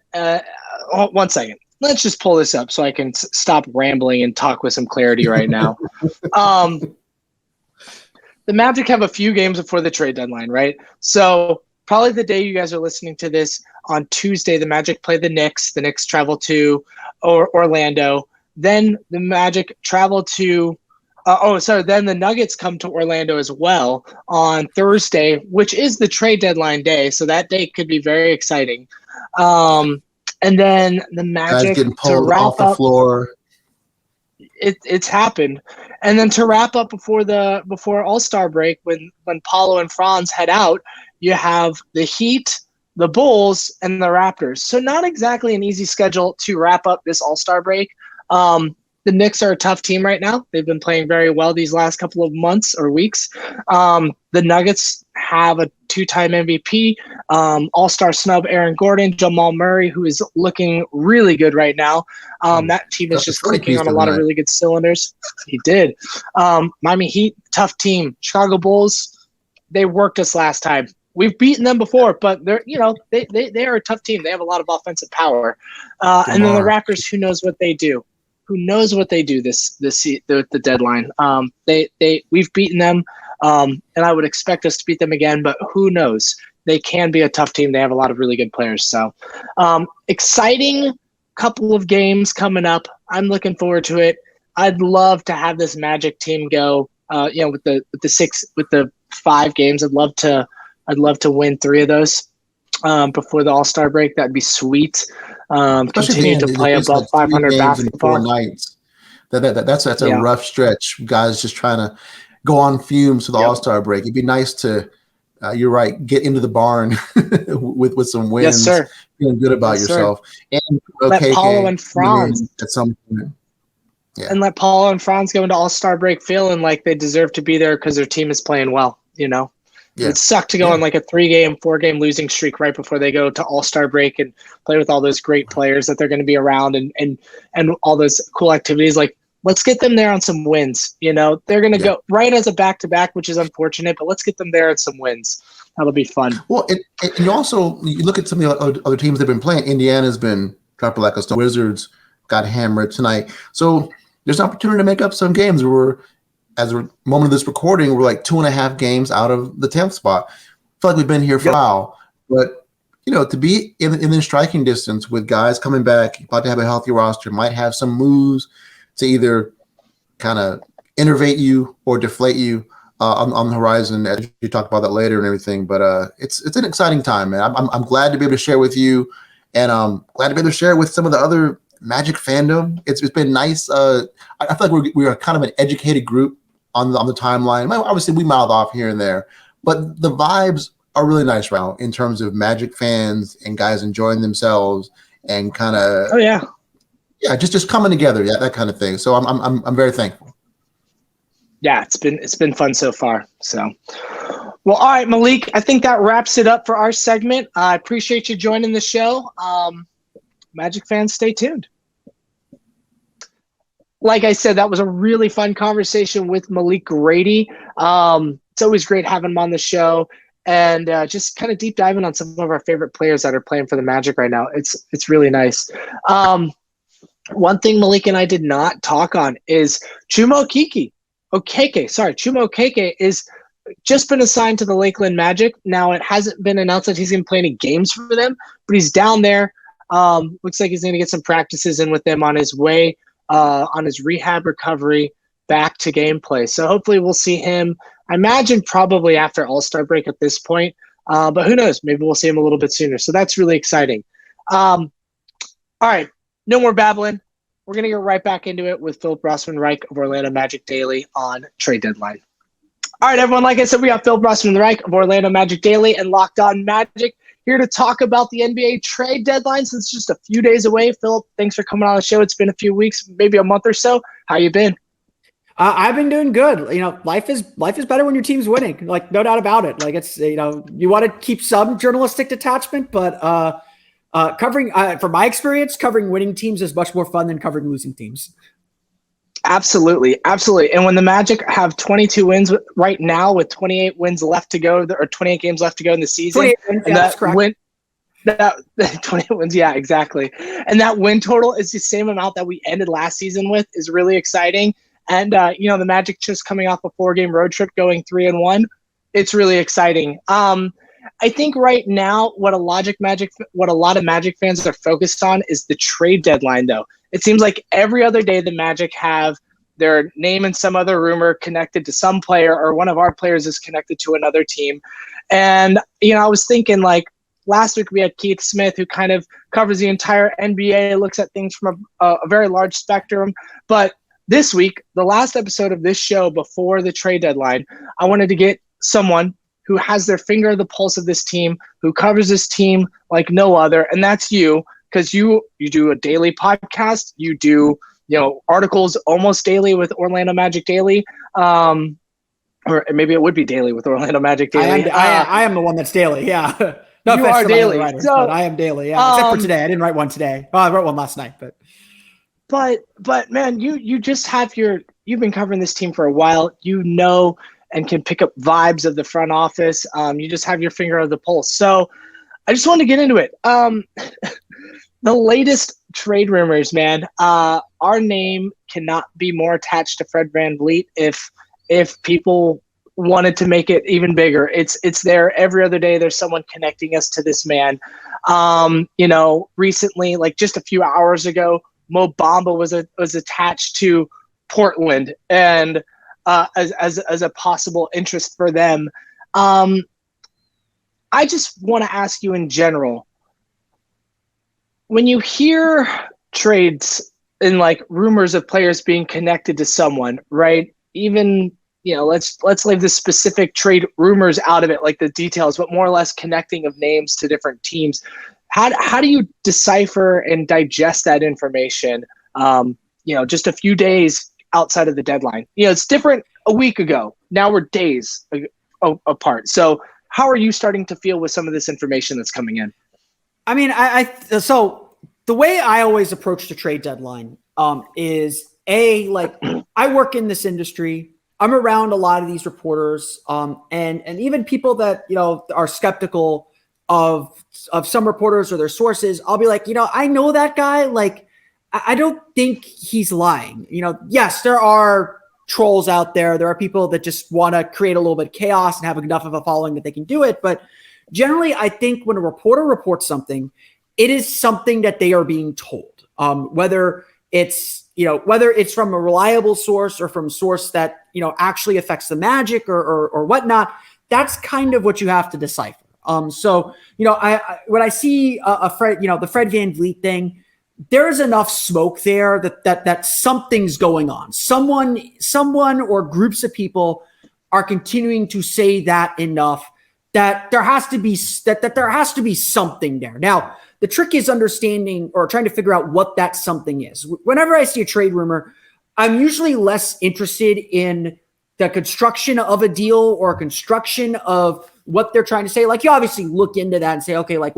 One second. Let's just pull this up so I can stop rambling and talk with some clarity right now. The Magic have a few games before the trade deadline, right? So probably the day you guys are listening to this, on Tuesday, the Magic play the Knicks. The Knicks travel to Orlando. Then the Magic travel to then the Nuggets come to Orlando as well on Thursday, which is the trade deadline day. So that day could be very exciting. And then the Magic getting pulled off the floor. It's happened. And then to wrap up before All-Star break, when Paulo and Franz head out, you have the Heat, the Bulls, and the Raptors. So not exactly an easy schedule to wrap up this All-Star break. The Knicks are a tough team right now. They've been playing very well these last couple of months or weeks. The Nuggets have a 2-time MVP, All-Star snub Aaron Gordon, Jamal Murray, who is looking really good right now. That team is just clicking on a lot of really good cylinders. He did. Miami Heat, tough team. Chicago Bulls, they worked us last time. We've beaten them before, but they are a tough team. They have a lot of offensive power. And then the Raptors, who knows what they do? Who knows what they do the deadline? We've beaten them, and I would expect us to beat them again. But who knows? They can be a tough team. They have a lot of really good players. So, exciting couple of games coming up. I'm looking forward to it. I'd love to have this Magic team go. With the 5 games, I'd love to win 3 of those before the All-Star break. That'd be sweet. Continue to play above 500 basketball. 4 nights. That's a rough stretch. Guys just trying to go on fumes for the All-Star break. It'd be nice to, you're right, get into the barn with some wins. Yes, sir. Feeling good about yourself. Sir. And let Paulo and Franz at some point. Yeah. And let Paulo and Franz go into All-Star break feeling like they deserve to be there because their team is playing well. Yeah. It sucked to go on like a 3-game, 4-game losing streak right before they go to All-Star break and play with all those great players that they're going to be around and all those cool activities. Like, let's get them there on some wins. They're going to go right as a back-to-back, which is unfortunate, but let's get them there on some wins. That'll be fun. Well, and you look at some of the other teams they've been playing. Indiana's been dropped like a stone. Wizards got hammered tonight. So there's an opportunity to make up some games. As a moment of this recording, we're like 2.5 games out of the 10th spot. I feel like we've been here for a while, but to be in striking distance with guys coming back, about to have a healthy roster, might have some moves to either kind of innervate you or deflate you on the horizon. As you talk about that later and everything, but it's an exciting time, man. I'm glad to be able to share with you, and I'm glad to be able to share it with some of the other Magic fandom. It's been nice. I feel like we are kind of an educated group on the timeline. Obviously, we mouth off here and there, but the vibes are really nice right now in terms of Magic fans and guys enjoying themselves and kind of just coming together, that kind of thing. So I'm very thankful. Yeah, it's been fun so far. So, well, all right, Malik, I think that wraps it up for our segment. I appreciate you joining the show. Magic fans, stay tuned. Like I said, that was a really fun conversation with Malik Grady. It's always great having him on the show and just kind of deep diving on some of our favorite players that are playing for the Magic right now. It's really nice. One thing Malik and I did not talk on is Chuma Okeke is just been assigned to the Lakeland Magic. Now, it hasn't been announced that he's going to play any games for them, but he's down there. Looks like he's going to get some practices in with them on his way on his rehab recovery back to gameplay. So hopefully we'll see him, I imagine probably after All-Star break at this point, but who knows? Maybe we'll see him a little bit sooner. So that's really exciting. All right, no more babbling. We're going to get right back into it with Philip Rossman-Reich of Orlando Magic Daily on trade deadline. All right, everyone, like I said, we got Philip Rossman-Reich of Orlando Magic Daily and Locked On Magic here to talk about the NBA trade deadline since it's just a few days away. Philip, thanks for coming on the show. It's been a few weeks, maybe a month or so. How you been? I've been doing good. Life is better when your team's winning. Like, no doubt about it. Like, it's, you want to keep some journalistic detachment, but covering, from my experience, covering winning teams is much more fun than covering losing teams. Absolutely. And when the Magic have 22 wins right now with 28 wins left to go, or 28 games left to go in the season, 28 wins, that's correct. That 28 wins, yeah, exactly. And that win total is the same amount that we ended last season with is really exciting. And, the Magic just coming off a 4-game road trip going 3-1. It's really exciting. I think right now what a lot of Magic fans are focused on is the trade deadline, though. It seems like every other day the Magic have their name in some other rumor connected to some player, or one of our players is connected to another team. And, I was thinking, like, last week we had Keith Smith, who kind of covers the entire NBA, looks at things from a very large spectrum. But this week, the last episode of this show before the trade deadline, I wanted to get someone who has their finger on the pulse of this team, who covers this team like no other, and that's you, because you do a daily podcast, you do articles almost daily with Orlando Magic Daily, or maybe it would be daily with Orlando Magic Daily. I am the one that's daily, yeah. No you offense are to daily, my other writers, so, but I am daily, yeah. Except for today, I didn't write one today. Well, I wrote one last night, but man, you just have you've been covering this team for a while, and can pick up vibes of the front office. You just have your finger on the pulse. So I just wanted to get into it. The latest trade rumors, man. Our name cannot be more attached to Fred VanVleet if people wanted to make it even bigger. It's there every other day. There's someone connecting us to this man. Recently, like just a few hours ago, Mo Bamba was attached to Portland, and as a possible interest for them. I just want to ask you in general, when you hear trades and like rumors of players being connected to someone, right? Even, let's leave the specific trade rumors out of it, like the details, but more or less connecting of names to different teams. How do you decipher and digest that information? Just a few days outside of the deadline. It's different a week ago. Now we're days apart. So how are you starting to feel with some of this information that's coming in? I mean, so the way I always approach the trade deadline is I work in this industry. I'm around a lot of these reporters, and even people that are skeptical of some reporters or their sources. I'll be like, I know that guy. Like, I don't think he's lying. Yes, there are trolls out there. There are people that just want to create a little bit of chaos and have enough of a following that they can do it. But generally, I think when a reporter reports something, it is something that they are being told, whether it's from a reliable source or from a source that, actually affects the Magic or whatnot. That's kind of what you have to decipher. So, when I see the Fred VanVleet thing, there's enough smoke there that something's going on. Someone or groups of people are continuing to say that enough that there has to be there has to be something there. Now, the trick is understanding or trying to figure out what that something is. Whenever I see a trade rumor, I'm usually less interested in the construction of a deal or construction of what they're trying to say. Like, you obviously look into that and say, okay, what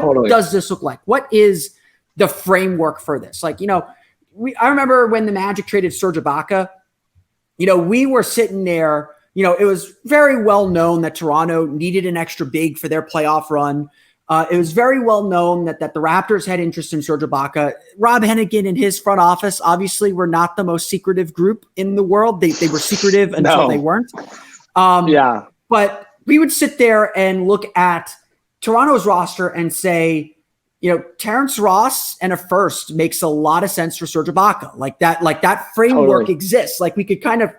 Totally. does this look like? What is the framework for this? Like, I remember when the Magic traded Serge Ibaka, we were sitting there, it was very well known that Toronto needed an extra big for their playoff run. It was very well known that the Raptors had interest in Serge Ibaka. Rob Hennigan and his front office obviously were not the most secretive group in the world. They were secretive until they weren't. But we would sit there and look at Toronto's roster and say, Terrence Ross and a first makes a lot of sense for Serge Ibaka. Like that framework Totally. exists. Like we could kind of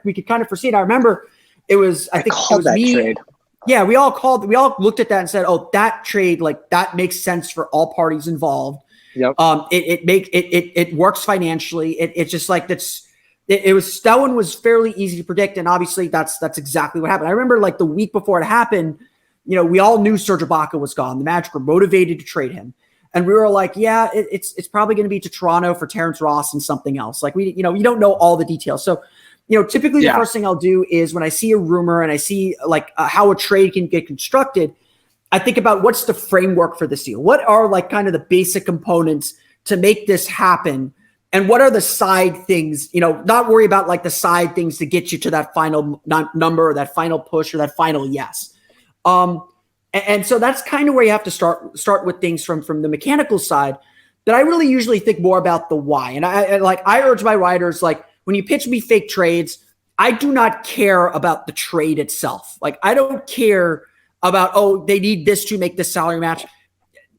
foresee it. I remember it was, I think it was that me. Trade. Yeah, we all looked at that and said, "Oh, that trade, like that makes sense for all parties involved." Yep. It works financially. It's just like that one was fairly easy to predict, and obviously that's exactly what happened. I remember like the week before it happened, we all knew Serge Ibaka was gone. The Magic were motivated to trade him, and we were like, "Yeah, it's probably going to be to Toronto for Terrence Ross and something else." Like you don't know all the details, so. Typically the first thing I'll do is when I see a rumor and I see how a trade can get constructed, I think about what's the framework for this deal? What are like kind of the basic components to make this happen? And what are the side things, not worry about like the side things to get you to that final number or that final push or that final yes. And so that's kind of where you have to start with things from the mechanical side, that I really usually think more about the why. And I urge my writers, like, when you pitch me fake trades, I do not care about the trade itself. Like, I don't care about, they need this to make this salary match.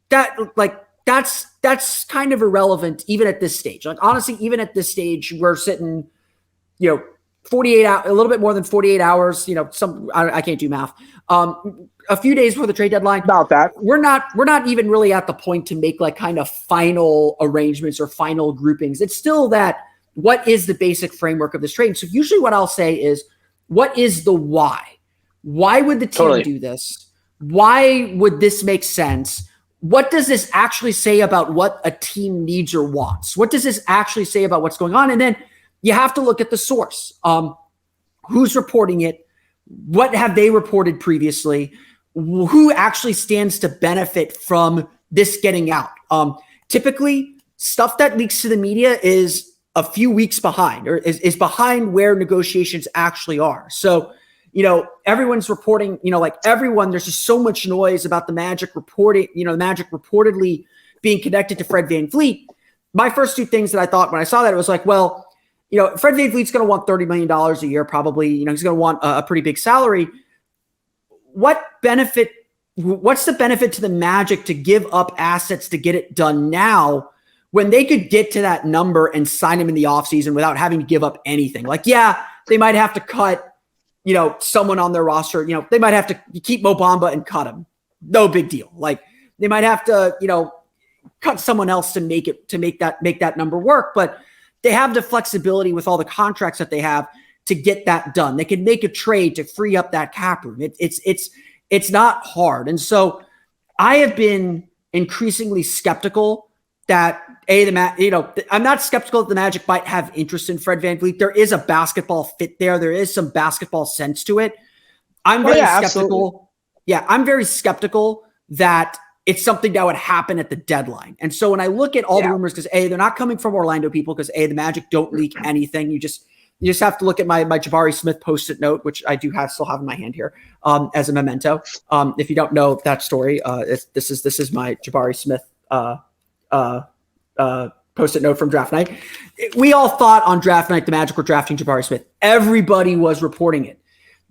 That's kind of irrelevant even at this stage. Like, honestly, even at this stage, we're sitting, 48 hours, a little bit more than 48 hours, I can't do math. A few days before the trade deadline. About that. We're not even really at the point to make like kind of final arrangements or final groupings. It's still that, what is the basic framework of this trade? So usually what I'll say is, what is the why? Why would the team do this? Why would this make sense? What does this actually say about what a team needs or wants? What does this actually say about what's going on? And then you have to look at the source. Who's reporting it? What have they reported previously? Who actually stands to benefit from this getting out? Typically, stuff that leaks to the media is a few weeks behind, or is behind where negotiations actually are. So, everyone's reporting, there's just so much noise about the Magic reporting, the Magic reportedly being connected to Fred VanVleet. My first two things that I thought when I saw that, it was like, well, Fred VanVleet's going to want $30 million a year, probably, he's going to want a pretty big salary. What's the benefit to the Magic to give up assets to get it done now when they could get to that number and sign him in the offseason without having to give up anything? Like, yeah, they might have to cut, someone on their roster. They might have to keep Mo Bamba and cut him. No big deal. Like, they might have to, cut someone else to make that number work. But they have the flexibility with all the contracts that they have to get that done. They can make a trade to free up that cap room. It's not hard. And so I have been increasingly skeptical that I'm not skeptical that the Magic might have interest in Fred VanVleet. There is a basketball fit there. There is some basketball sense to it. I'm very skeptical. Absolutely. Yeah, I'm very skeptical that it's something that would happen at the deadline. And so when I look at all the rumors, because they're not coming from Orlando people, because the Magic don't leak anything. You just have to look at my Jabari Smith post-it note, which I still have in my hand here, as a memento. If you don't know that story, this is my Jabari Smith post-it note from draft night. We all thought on draft night the Magic were drafting Jabari Smith. Everybody was reporting it.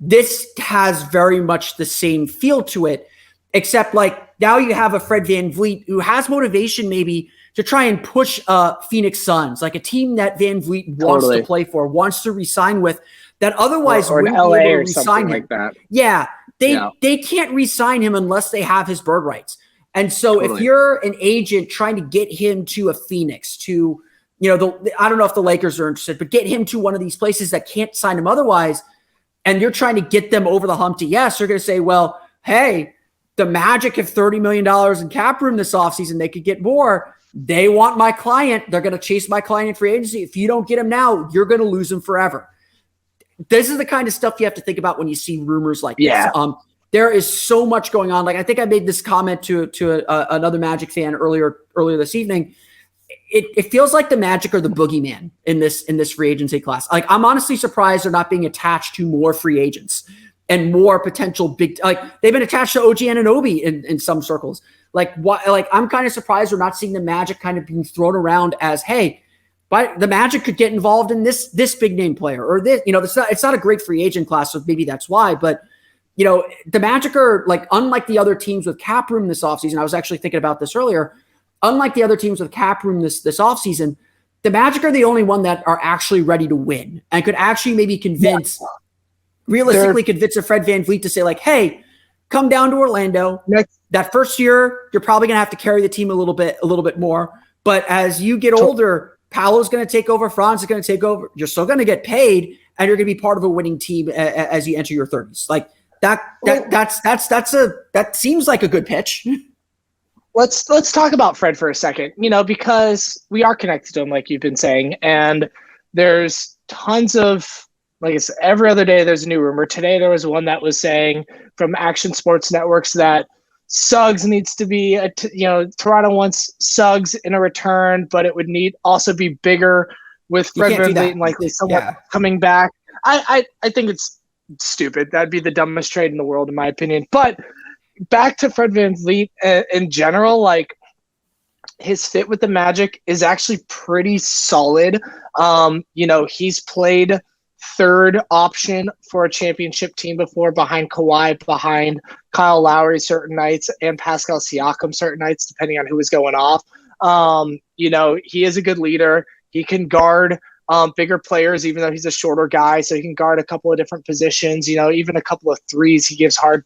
This has very much the same feel to it, except like now you have a Fred VanVleet who has motivation maybe to try and push Phoenix Suns, like a team that VanVleet wants to play for, wants to re-sign with, that otherwise or wouldn't LA be able to or re-sign something him. like that. Yeah, they can't re-sign him unless they have his bird rights. And so if you're an agent trying to get him to a Phoenix, to, I don't know if the Lakers are interested, but get him to one of these places that can't sign him otherwise, and you're trying to get them over the hump to yes, they're going to say, well, hey, the Magic have $30 million in cap room this offseason. They could get more. They want my client. They're going to chase my client in free agency. If you don't get him now, you're going to lose him forever. This is the kind of stuff you have to think about when you see rumors like this. There is so much going on. Like, I think I made this comment to another Magic fan earlier this evening. It feels like the Magic are the boogeyman in this free agency class. Like, I'm honestly surprised they're not being attached to more free agents and more potential big, like they've been attached to OG Anunoby in some circles. Like, what? Like, I'm kind of surprised we're not seeing the Magic kind of being thrown around as, hey, but the Magic could get involved in this big name player or this. It's not a great free agent class, so maybe that's why. But the Magic are, like, unlike the other teams with cap room this offseason. I was actually thinking about this earlier. Unlike the other teams with cap room this offseason, the Magic are the only one that are actually ready to win and could actually maybe convince a Fred VanVleet to say, like, hey, come down to Orlando. That first year, you're probably going to have to carry the team a little bit more. But as you get older, Paolo's going to take over. Franz is going to take over. You're still going to get paid, and you're going to be part of a winning team as you enter your 30s. Like, that seems like a good pitch. Let's talk about Fred for a second, because we are connected to him, like you've been saying, and there's tons of, like I said, every other day there's a new rumor. Today there was one that was saying from Action Sports Networks that Suggs needs to be, Toronto wants Suggs in a return, but it would also be bigger with Fred VanVleet and likely someone coming back. I think it's stupid. That'd be the dumbest trade in the world, in my opinion. But back to Fred VanVleet in general, like, his fit with the Magic is actually pretty solid. He's played third option for a championship team before, behind Kawhi, behind Kyle Lowry certain nights, and Pascal Siakam certain nights, depending on who was going off. He is a good leader. He can guard bigger players, even though he's a shorter guy, so he can guard a couple of different positions. Even a couple of threes he gives a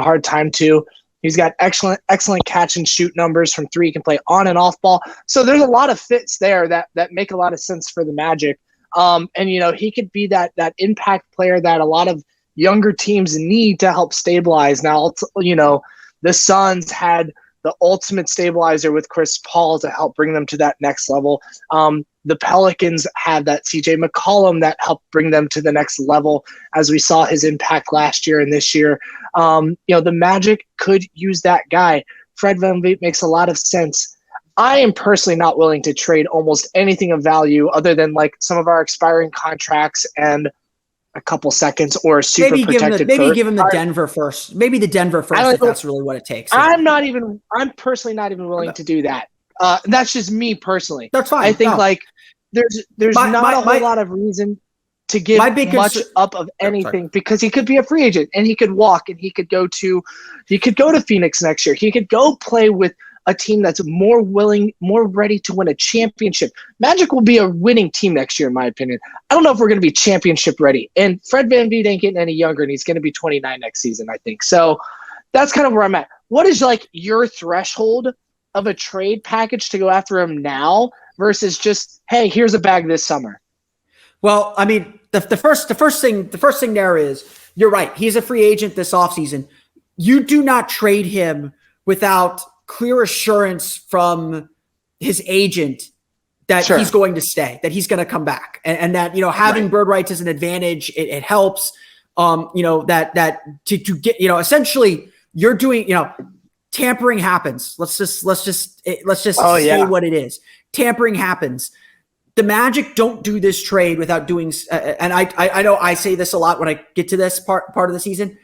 hard time to. He's got excellent catch and shoot numbers from three. He can play on and off ball. So there's a lot of fits there that make a lot of sense for the Magic. And he could be that impact player that a lot of younger teams need to help stabilize. Now, the Suns had the ultimate stabilizer with Chris Paul to help bring them to that next level. The Pelicans had that CJ McCollum that helped bring them to the next level, as we saw his impact last year and this year. The Magic could use that guy. Fred VanVleet makes a lot of sense. I am personally not willing to trade almost anything of value other than like some of our expiring contracts and a couple seconds or a super protected maybe give him the Denver first. Maybe the Denver first if that's really what it takes. Yeah. I'm personally not even willing to do that. That's just me personally. That's fine. I think there's not a whole lot of reason to give much up of anything because he could be a free agent and he could walk and he could go to Phoenix next year. He could go play with a team that's more willing, more ready to win a championship. Magic will be a winning team next year, in my opinion. I don't know if we're going to be championship ready. And Fred VanVleet ain't getting any younger, and he's going to be 29 next season, I think. So that's kind of where I'm at. What is your threshold of a trade package to go after him now versus just, hey, here's a bag this summer? Well, I mean, the first thing there is, you're right. He's a free agent this offseason. You do not trade him without clear assurance from his agent that he's going to stay, that he's going to come back, and that, having bird rights is an advantage. It helps, that to get, essentially you're doing, tampering happens. Let's just say what it is. Tampering happens. The Magic don't do this trade without doing, and I know I say this a lot when I get to this part of the season.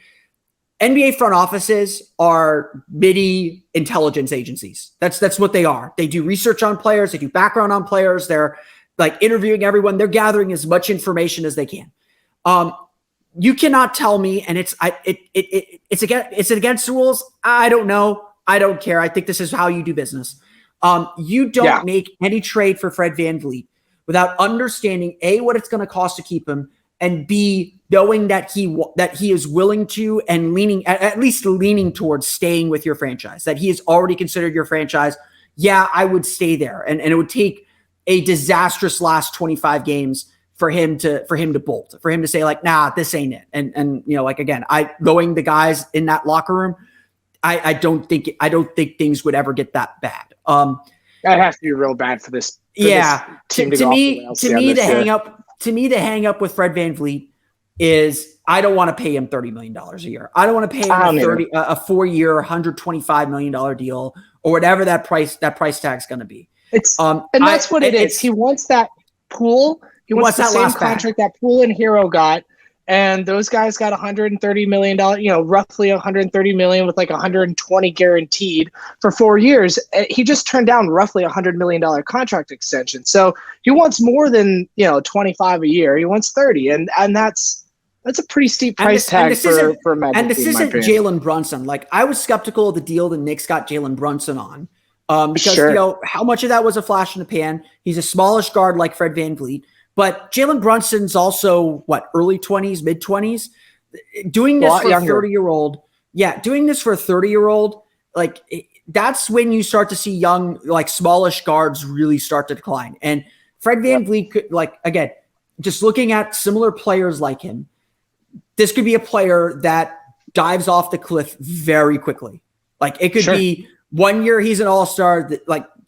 NBA front offices are MIDI intelligence agencies. That's what they are. They do research on players. They do background on players. They're interviewing everyone. They're gathering as much information as they can. You cannot tell me, and it's against the rules. I don't know. I don't care. I think this is how you do business. You don't make any trade for Fred VanVleet without understanding A, what it's going to cost to keep him, and B, knowing that he is willing to and at least leaning towards staying with your franchise, that he has already considered your franchise. Yeah, I would stay there. And it would take a disastrous last 25 games for him to bolt, for him to say nah, this ain't it. And again, knowing the guys in that locker room, I don't think things would ever get that bad. That has to be real bad for this. To me, the hang up with Fred VanVleet is I don't want to pay him $30 million a year. I don't want to pay him a 4-year, $125 million deal or whatever that price tag's going to be. That's what it is. He wants that pool. He wants the same contract that Poole and Hero got. And those guys got $130 million, roughly $130 million with $120 guaranteed for 4 years. He just turned down roughly $100 million contract extension. So he wants more than 25 a year. He wants 30, and that's a pretty steep price tag for a Magic. And this isn't Jalen Brunson. I was skeptical of the deal the Knicks got Jalen Brunson on because how much of that was a flash in the pan. He's a smallish guard like Fred VanVleet. But Jalen Brunson's also early 20s, mid 20s, doing this for a 30-year-old. Yeah, doing this for a 30-year-old, that's when you start to see young, smallish guards really start to decline. And Fred VanVleet could, again, just looking at similar players like him, this could be a player that dives off the cliff very quickly. It could be 1 year he's an all-star.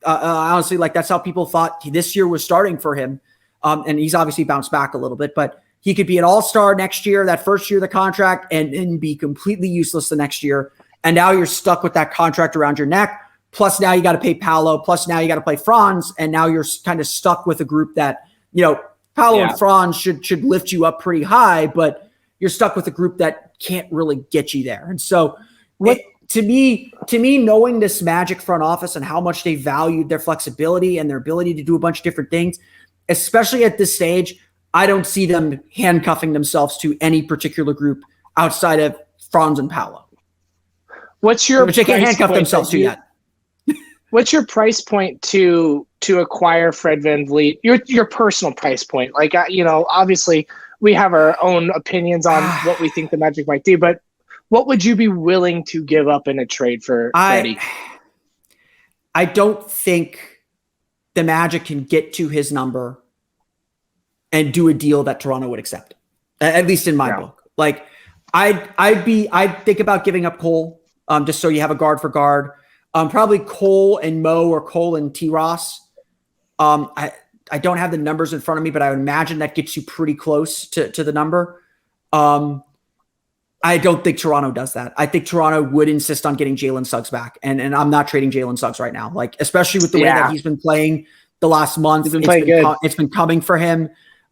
Honestly, that's how people thought this year was starting for him. And he's obviously bounced back a little bit, but he could be an all-star next year, that first year of the contract, and be completely useless the next year. And now you're stuck with that contract around your neck. Plus now you got to pay Paolo. Plus now you got to play Franz. And now you're kind of stuck with a group that, Paolo and Franz should lift you up pretty high, but you're stuck with a group that can't really get you there. And so to me, knowing this Magic front office and how much they valued their flexibility and their ability to do a bunch of different things, especially at this stage, I don't see them handcuffing themselves to any particular group outside of Franz and Paolo. Which they can't handcuff themselves to yet. What's your price point to acquire Fred VanVleet? Your personal price point. Obviously we have our own opinions on what we think the Magic might do, but what would you be willing to give up in a trade for Freddie? I don't think the Magic can get to his number and do a deal that Toronto would accept, at least in my book. I'd think about giving up Cole, just so you have a guard for guard. Probably Cole and Mo or Cole and T. Ross. I don't have the numbers in front of me, but I would imagine that gets you pretty close to the number. I don't think Toronto does that. I think Toronto would insist on getting Jalen Suggs back, and I'm not trading Jalen Suggs right now. Like, especially with the way that he's been playing the last month. It's been coming for him.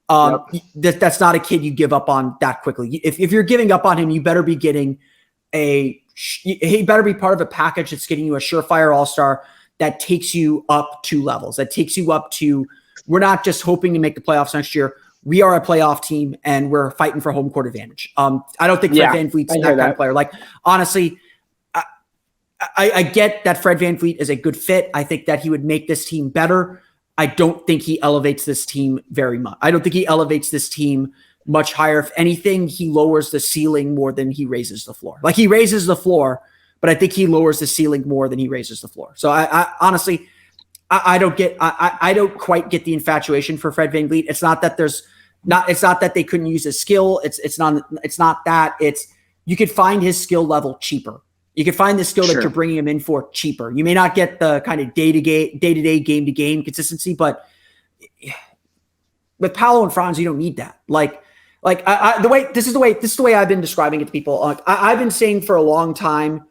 That's not a kid you give up on that quickly. If you're giving up on him, you better be getting he better be part of a package that's getting you a surefire all-star that takes you up 2 levels, that takes you up to, we're not just hoping to make the playoffs next year. We are a playoff team and we're fighting for home court advantage. I don't think Fred VanVleet's that kind of player. Like, honestly, I get that Fred VanVleet is a good fit. I think that he would make this team better. I don't think he elevates this team very much. I don't think he elevates this team much higher. If anything, he lowers the ceiling more than he raises the floor. Like, he raises the floor, but I think he lowers the ceiling more than he raises the floor. So I honestly, I don't quite get the infatuation for Fred VanVleet. It's not that they couldn't use his skill. It's not that. It's, you could find his skill level cheaper. You can find the skill that you're bringing him in for cheaper. You may not get the kind of day-to-day, game-to-game consistency, but with Paolo and Franz, you don't need that. This is the way I've been describing it to people. I've been saying for a long time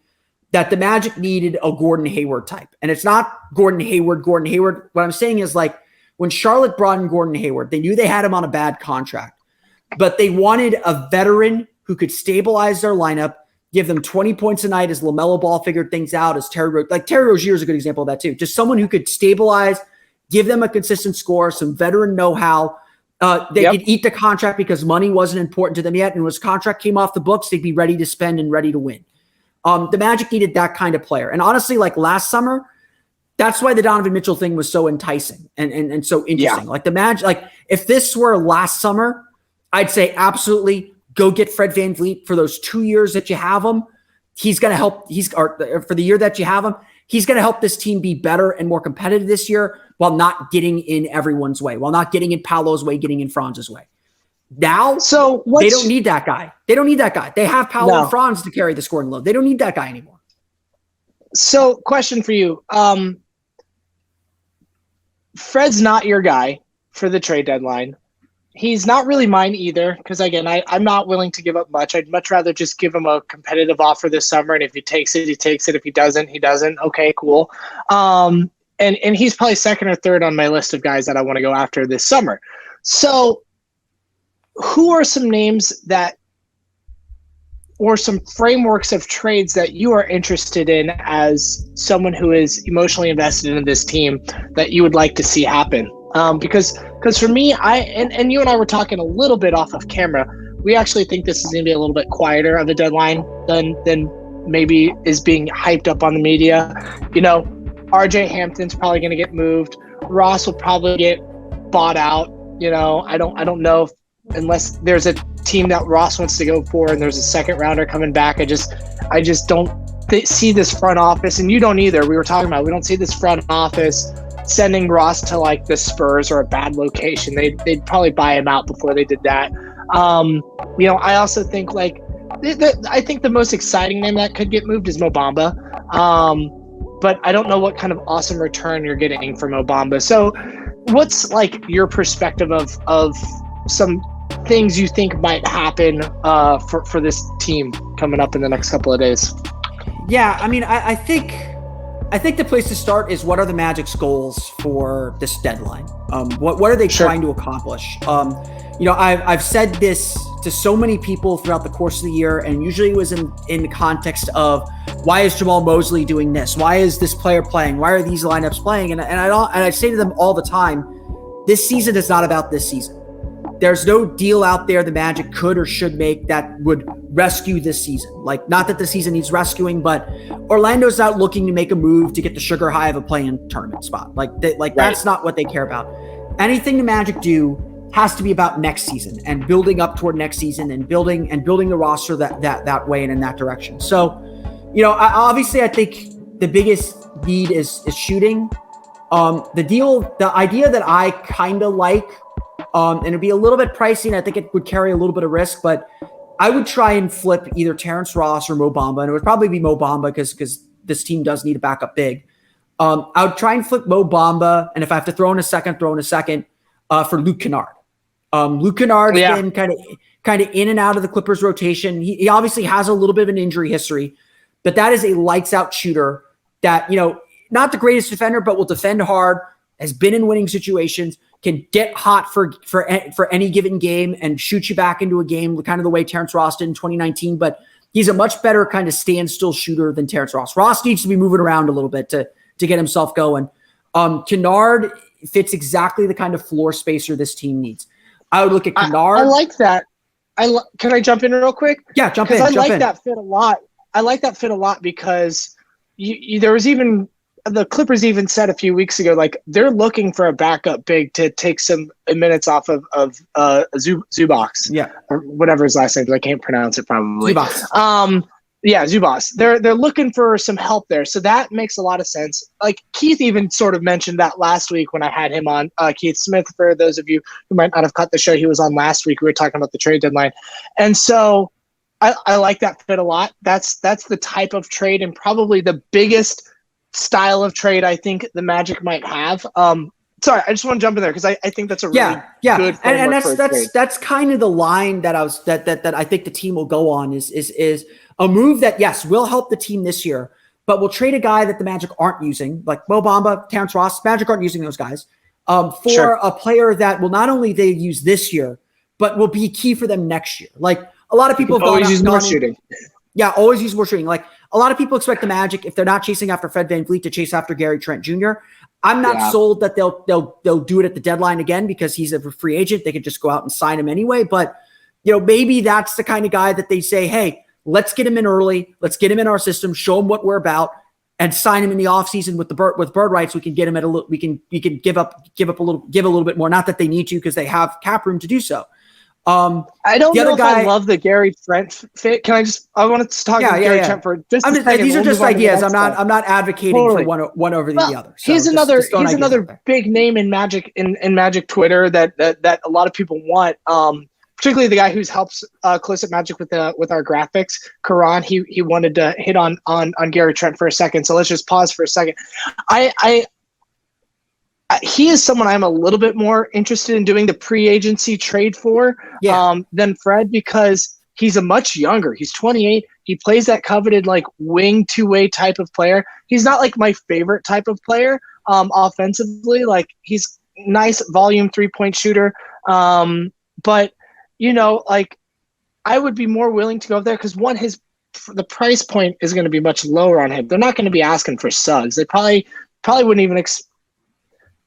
that the Magic needed a Gordon Hayward type, and it's not Gordon Hayward. What I'm saying is, like, when Charlotte brought in Gordon Hayward, they knew they had him on a bad contract, but they wanted a veteran who could stabilize their lineup, give them 20 points a night as LaMelo Ball figured things out, as Terry Rozier is a good example of that too. Just someone who could stabilize, give them a consistent score, some veteran know-how. They could eat the contract because money wasn't important to them yet. And when his contract came off the books, they'd be ready to spend and ready to win. The Magic needed that kind of player. And honestly, like last summer, that's why the Donovan Mitchell thing was so enticing and so interesting. Like the Magic, like if this were last summer, I'd say absolutely go get Fred VanVleet for those 2 years that you have him. He's going to help. For the year that you have him, he's going to help this team be better and more competitive this year while not getting in everyone's way, while not getting in Paolo's way, getting in Franz's way. Now, they don't need that guy. They have Paolo and Franz to carry the scoring load. They don't need that guy anymore. So, question for you. Fred's not your guy for the trade deadline. He's not really mine either, because, again, I'm not willing to give up much. I'd much rather just give him a competitive offer this summer, and if he takes it, he takes it. If he doesn't, he doesn't. Okay, cool. And he's probably second or third on my list of guys that I want to go after this summer. So who are some names or some frameworks of trades that you are interested in as someone who is emotionally invested in this team that you would like to see happen? Because for me, and you and I were talking a little bit off of camera, we actually think this is going to be a little bit quieter of a deadline than maybe is being hyped up on the media. You know, RJ Hampton's probably going to get moved. Ross will probably get bought out. You know, I don't know if, unless there's a team that Ross wants to go for and there's a second rounder coming back. I just don't see this front office, and you don't either. We were talking about, we don't see this front office sending Ross to like the Spurs or a bad location. They'd probably buy him out before they did that. You know, I also think like I think the most exciting name that could get moved is Mo Bamba. But I don't know what kind of awesome return you're getting from Mo Bamba. So what's like your perspective of some things you think might happen for this team coming up in the next couple of days? Yeah, I mean, I think the place to start is, what are the Magic's goals for this deadline? What are they trying to accomplish? You know, I've said this to so many people throughout the course of the year, and usually it was in the context of, why is Jamal Mosley doing this? Why is this player playing? Why are these lineups playing? And I say to them all the time, this season is not about this season. There's no deal out there the Magic could or should make that would rescue this season. Like, not that the season needs rescuing, but Orlando's not looking to make a move to get the sugar high of a play-in tournament spot. That's not what they care about. Anything the Magic do has to be about next season and building up toward next season and building the roster that way and in that direction. So, you know, obviously I think the biggest need is shooting. The idea that I kind of like, and it'd be a little bit pricey, and I think it would carry a little bit of risk, but I would try and flip either Terrence Ross or Mo Bamba, and it would probably be Mo Bamba because this team does need a backup big. I would try and flip Mo Bamba, and if I have to throw in a second for Luke Kennard. Luke Kennard has been kind of in and out of the Clippers rotation. He obviously has a little bit of an injury history, but that is a lights out shooter that, not the greatest defender, but will defend hard, has been in winning situations, can get hot for any given game and shoot you back into a game, kind of the way Terrence Ross did in 2019. But he's a much better kind of standstill shooter than Terrence Ross. Ross needs to be moving around a little bit to get himself going. Kennard fits exactly the kind of floor spacer this team needs. I would look at Kennard. I like that. Can I jump in real quick? Yeah, jump in. I like that fit a lot. I like that fit a lot because there was even the Clippers even said a few weeks ago, like they're looking for a backup big to take some minutes off of Zubac. Yeah, or whatever his last name is. I can't pronounce it probably. Zubac. Yeah, Zubac. They're looking for some help there, so that makes a lot of sense. Like Keith even sort of mentioned that last week when I had him on. Keith Smith, for those of you who might not have caught the show, he was on last week. We were talking about the trade deadline, and so I like that fit a lot. That's the type of trade and probably the biggest style of trade I think the Magic might have. Sorry, I just want to jump in there because I think that's a really good and that's kind of the line that that I think the team will go on is a move that, yes, will help the team this year, but will trade a guy that the Magic aren't using, like Mo Bamba, Terrence Ross. Magic aren't using those guys for a player that will not only they use this year, but will be key for them next year. Like a lot of people have always use more shooting. Yeah, always use more shooting. Like a lot of people expect the Magic, if they're not chasing after Fred VanVleet, to chase after Gary Trent Jr. I'm not sold that they'll do it at the deadline again because he's a free agent. They could just go out and sign him anyway. But maybe that's the kind of guy that they say, hey, let's get him in early. Let's get him in our system. Show him what we're about, and sign him in the offseason with bird rights. We can get him at we can give a little bit more. Not that they need to because they have cap room to do so. I don't know if I love the Gary Trent fit. I want to talk about Gary Trent for just a second. These are just ideas. I'm not advocating for one over the other. So he's another big name in Magic in Magic Twitter that a lot of people want. Particularly the guy who helps Close Up Magic with our graphics, Karan. He wanted to hit on Gary Trent for a second. So let's just pause for a second. He is someone I'm a little bit more interested in doing the pre-agency trade for than Fred because he's a much younger. He's 28. He plays that coveted like wing two-way type of player. He's not like my favorite type of player offensively. Like he's nice volume 3-point shooter. But like I would be more willing to go up there because the price point is going to be much lower on him. They're not going to be asking for Suggs. They probably wouldn't even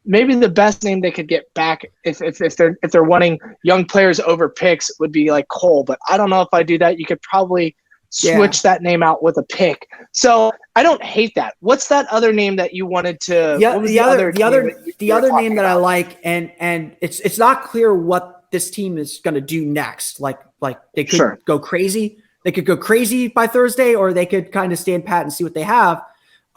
maybe the best name they could get back if they're wanting young players over picks would be like Cole, but I don't know if I do that. You could probably switch that name out with a pick. So I don't hate that. What's that other name that you wanted to? Yeah, the other name that I like, and it's not clear what this team is going to do next. Like they could go crazy. They could go crazy by Thursday, or they could kind of stand pat and see what they have.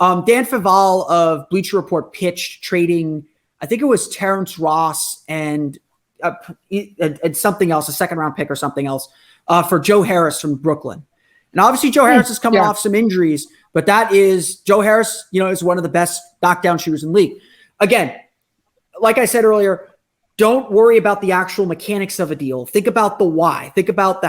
Dan Faval of Bleacher Report pitched trading. I think it was Terrence Ross and something else, a second round pick or something else, for Joe Harris from Brooklyn. And obviously Joe Harris is coming off some injuries, but that is Joe Harris, is one of the best knockdown shooters in the league. Again, like I said earlier, don't worry about the actual mechanics of a deal. Think about the why. Think about the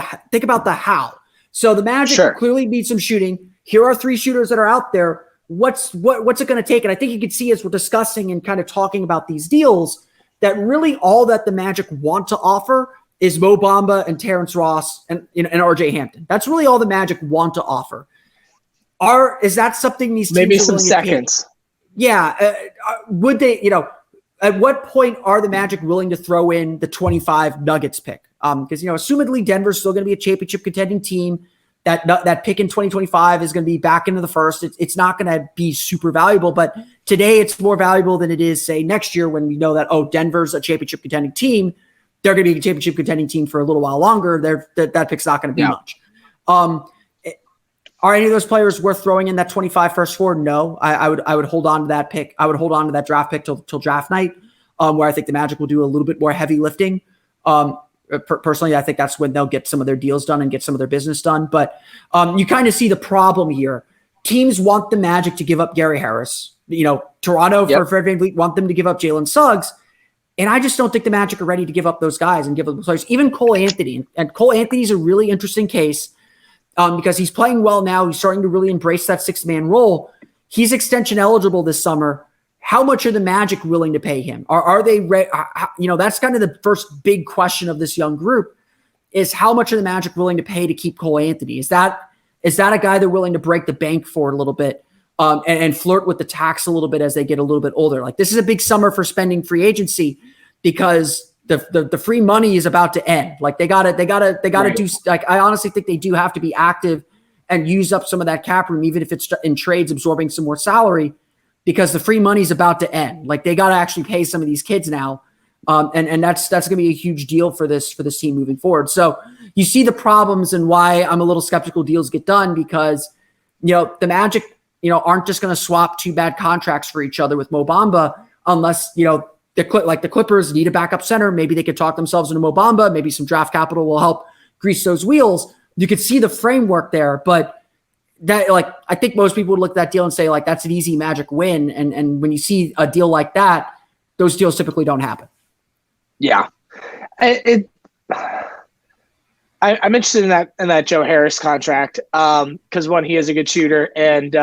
how. So the Magic clearly need some shooting. Here are 3 shooters that are out there. What's it going to take? And I think you can see as we're discussing and kind of talking about these deals that really all that the Magic want to offer is Mo Bamba and Terrence Ross and RJ Hampton. That's really all the Magic want to offer. Is that something these teams maybe some seconds? Yeah. Would they? At what point are the Magic willing to throw in the 25 Nuggets pick? Because assumedly Denver's still going to be a championship contending team. That pick in 2025 is going to be back into the first. It's not going to be super valuable, but today it's more valuable than it is, say, next year when we know that, Denver's a championship contending team. They're going to be a championship contending team for a little while longer. That pick's not going to be much. Are any of those players worth throwing in that 25 first for? No, I would hold on to that pick. I would hold on to that draft pick till draft night, where I think the Magic will do a little bit more heavy lifting. Personally, I think that's when they'll get some of their deals done and get some of their business done. But you kind of see the problem here. Teams want the Magic to give up Gary Harris. Toronto for Fred VanVleet want them to give up Jalen Suggs. And I just don't think the Magic are ready to give up those guys and give up those players. Even Cole Anthony. And Cole Anthony's a really interesting case because he's playing well now. He's starting to really embrace that six-man role. He's extension eligible this summer. How much are the Magic willing to pay him? Are they ready? That's kind of the first big question of this young group is how much are the Magic willing to pay to keep Cole Anthony? Is that a guy they're willing to break the bank for a little bit and flirt with the tax a little bit as they get a little bit older? Like this is a big summer for spending free agency because the free money is about to end. Like they gotta do. Like I honestly think they do have to be active and use up some of that cap room, even if it's in trades absorbing some more salary, because the free money is about to end. Like they got to actually pay some of these kids now. And that's going to be a huge deal for this team moving forward. So you see the problems and why I'm a little skeptical deals get done because, the Magic, aren't just going to swap two bad contracts for each other with Mo Bamba unless, the Clippers need a backup center. Maybe they could talk themselves into Mo Bamba. Maybe some draft capital will help grease those wheels. You could see the framework there, but that I think most people would look at that deal and say that's an easy Magic win. And when you see a deal like that, those deals typically don't happen. Yeah. I'm interested in that Joe Harris contract because one, he is a good shooter and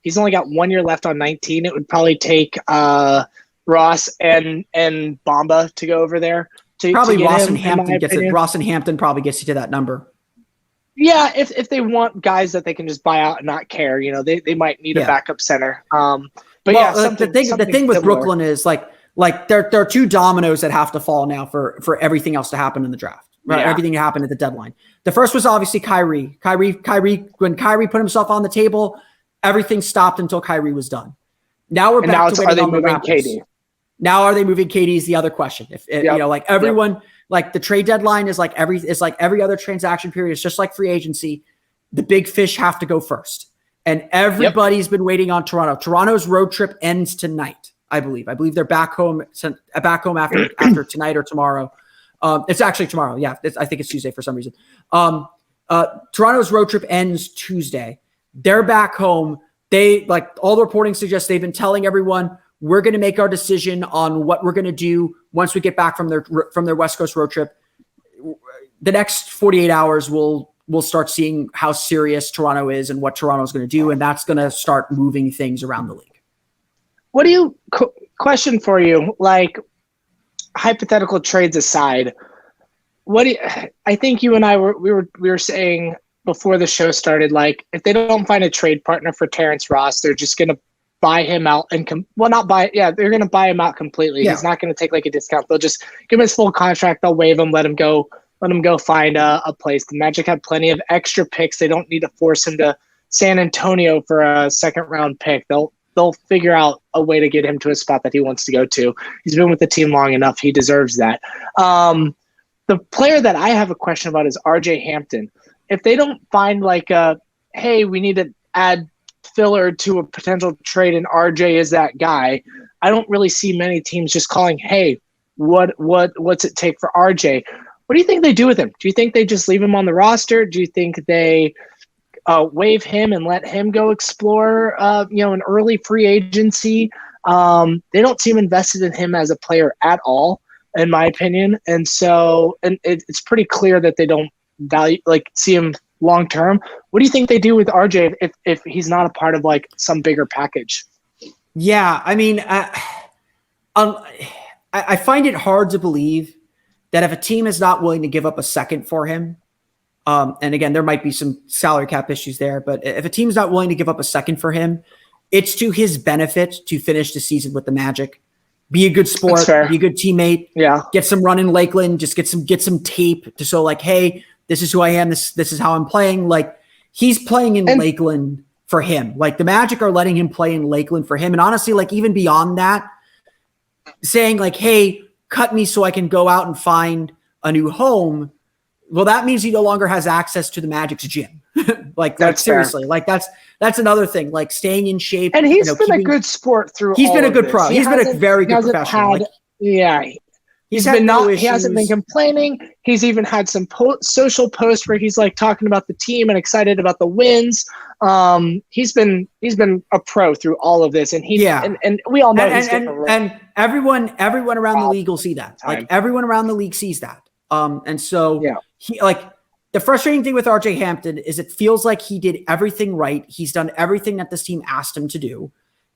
he's only got 1 year left on 19. It would probably take Ross and Bamba to go over there. Probably to Ross and Hampton gets it. Ross and Hampton probably gets you to that number. Yeah, if they want guys that they can just buy out and not care, they might need a backup center. But the thing with Brooklyn is there are two dominoes that have to fall now for everything else to happen in the draft, right? Yeah. Everything to happen at the deadline. The first was obviously Kyrie. When Kyrie put himself on the table, everything stopped until Kyrie was done. Now we're back to waiting on the Raptors. KD? Now are they moving KD is the other question. Everyone. Like the trade deadline is like every other transaction period. It's just like free agency. The big fish have to go first. And everybody's been waiting on Toronto. Toronto's road trip ends tonight, I believe. I believe they're back home after tonight or tomorrow. It's actually tomorrow. Yeah, I think it's Tuesday for some reason. Toronto's road trip ends Tuesday. They're back home. They all the reporting suggests they've been telling everyone, we're going to make our decision on what we're going to do once we get back from their West Coast road trip. The next 48 hours, we'll start seeing how serious Toronto is and what Toronto's going to do, and that's going to start moving things around the league. Question for you, hypothetical trades aside, I think you and I were saying before the show started, if they don't find a trade partner for Terrence Ross, they're just going to buy him out and they're going to buy him out completely. Yeah. He's not going to take a discount. They'll just give him his full contract. They'll waive him, let him go find a place. The Magic have plenty of extra picks. They don't need to force him to San Antonio for a second round pick. They'll figure out a way to get him to a spot that he wants to go to. He's been with the team long enough. He deserves that. The player that I have a question about is RJ Hampton. If they don't find hey, we need to add filler to a potential trade and RJ is that guy, I don't really see many teams just calling, hey, what's it take for RJ? What do you think they do with him? Do you think they just leave him on the roster? Do you think they waive him and let him go explore an early free agency? They don't seem invested in him as a player at all, in my opinion. And so it's pretty clear that they don't see him long term. What do you think they do with RJ if he's not a part of some bigger package? Yeah, I mean, I find it hard to believe that if a team is not willing to give up a second for him, and again, there might be some salary cap issues there, but if a team's not willing to give up a second for him, it's to his benefit to finish the season with the Magic. Be a good sport, be a good teammate. Yeah, get some run in Lakeland, just get some tape to show hey, this is who I am. This is how I'm playing. He's playing in Lakeland for him. The Magic are letting him play in Lakeland for him. And honestly, even beyond that, saying hey, cut me so I can go out and find a new home. Well, that means he no longer has access to the Magic's gym. That's seriously, that's another thing. Staying in shape. And he's been a good sport through. He's been a good pro. He's been a very good professional. He issues. hasn't been complaining. He's even had some social posts where he's like talking about the team and excited about the wins. He's been a pro through all of this, and and we all know and everyone around the league will see that. Like everyone around the league sees that. And so he like the frustrating thing with RJ Hampton is it feels like he did everything right. He's done everything that this team asked him to do,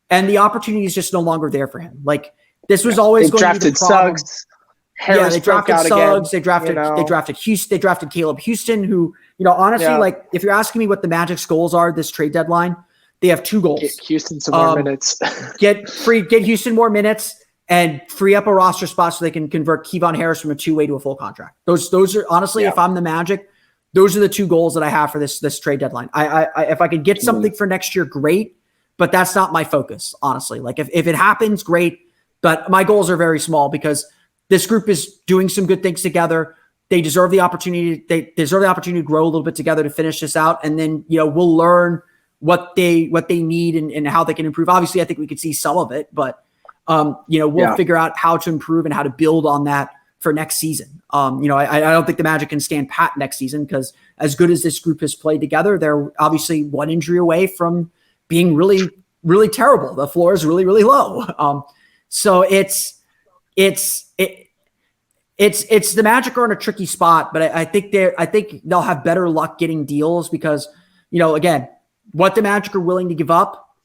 and the opportunity is just no longer there for him. Like this was always going to be the problem. Suggs. Harris they drafted Suggs. They drafted Houston. They drafted Caleb Houston, who, honestly, like if you're asking me what the Magic's goals are this trade deadline, they have 2 goals. Get Houston some more minutes. get Houston more minutes and free up a roster spot so they can convert Kevon Harris from a 2-way to a full contract. Those are honestly, if I'm the Magic, those are the 2 goals that I have for this trade deadline. I if I could get something for next year, great, but that's not my focus, honestly. Like if it happens, great, but my goals are very small because this group is doing some good things together. They deserve the opportunity. They deserve the opportunity to grow a little bit together to finish this out. And then, we'll learn what they need and how they can improve. Obviously, I think we could see some of it, but we'll figure out how to improve and how to build on that for next season. I don't think the Magic can stand pat next season because as good as this group has played together, they're obviously one injury away from being really, really terrible. The floor is really, really low. So it's the Magic are in a tricky spot, but I think they'll have better luck getting deals because, again, what the Magic are willing to give up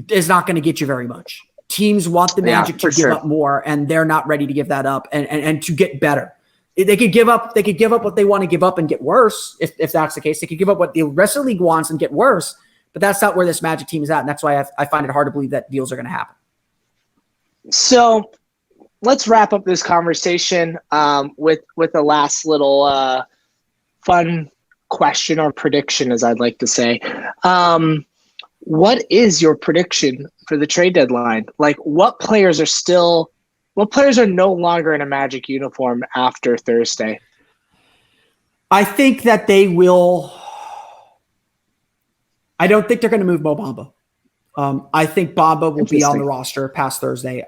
is not going to get you very much. Teams want the Magic to give up more, and they're not ready to give that up and to get better. They could give up what they want to give up and get worse if that's the case. They could give up what the rest of the league wants and get worse, but that's not where this Magic team is at, and that's why I find it hard to believe that deals are going to happen. So let's wrap up this conversation with a last little fun question or prediction, as I'd like to say. What is your prediction for the trade deadline? Like, what players are no longer in a Magic uniform after Thursday? I think that they will. I don't think they're going to move Mo Bamba. I think Bamba will be on the roster past Thursday.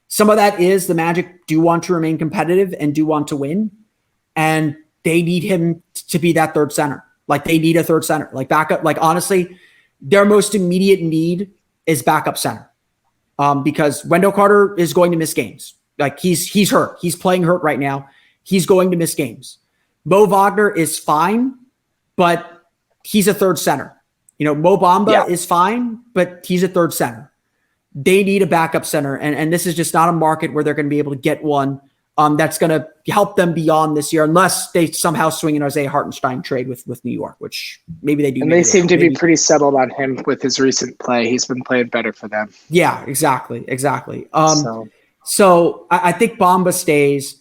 Some of that is the Magic do want to remain competitive and do want to win, and they need him to be that third center. Like they need a third center, like backup. Like honestly, their most immediate need is backup center, because Wendell Carter is going to miss games. Like he's hurt. He's playing hurt right now. He's going to miss games. Mo Wagner is fine, but he's a third center. Mo Bamba is fine, but he's a third center. They need a backup center, and this is just not a market where they're going to be able to get one that's going to help them beyond this year, unless they somehow swing an Isaiah Hartenstein trade with New York, which maybe they do. And they seem to be pretty settled on him with his recent play. He's been playing better for them. Yeah, exactly. So I think Bamba stays.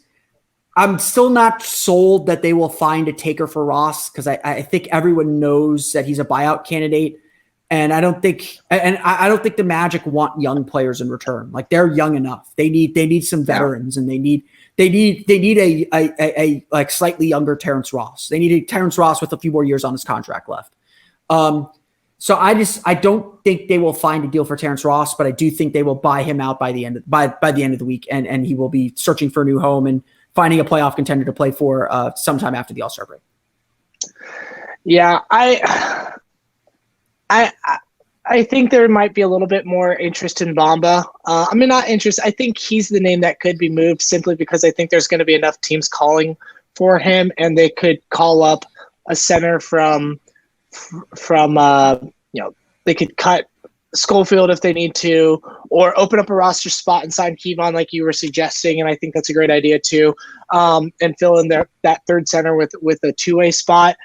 I'm still not sold that they will find a taker for Ross because I think everyone knows that he's a buyout candidate. And I don't think the Magic want young players in return. Like they're young enough. They need some veterans, and they need a like slightly younger Terrence Ross. They need a Terrence Ross with a few more years on his contract left. So I don't think they will find a deal for Terrence Ross, but I do think they will buy him out by the end of the week, and he will be searching for a new home and finding a playoff contender to play for sometime after the All-Star break. Yeah, I think there might be a little bit more interest in Bamba. Not interest. I think he's the name that could be moved simply because I think there's going to be enough teams calling for him, and they could call up a center from they could cut Schofield if they need to, or open up a roster spot and sign Kevon like you were suggesting, and I think that's a great idea too. And fill in that third center with a two-way spot.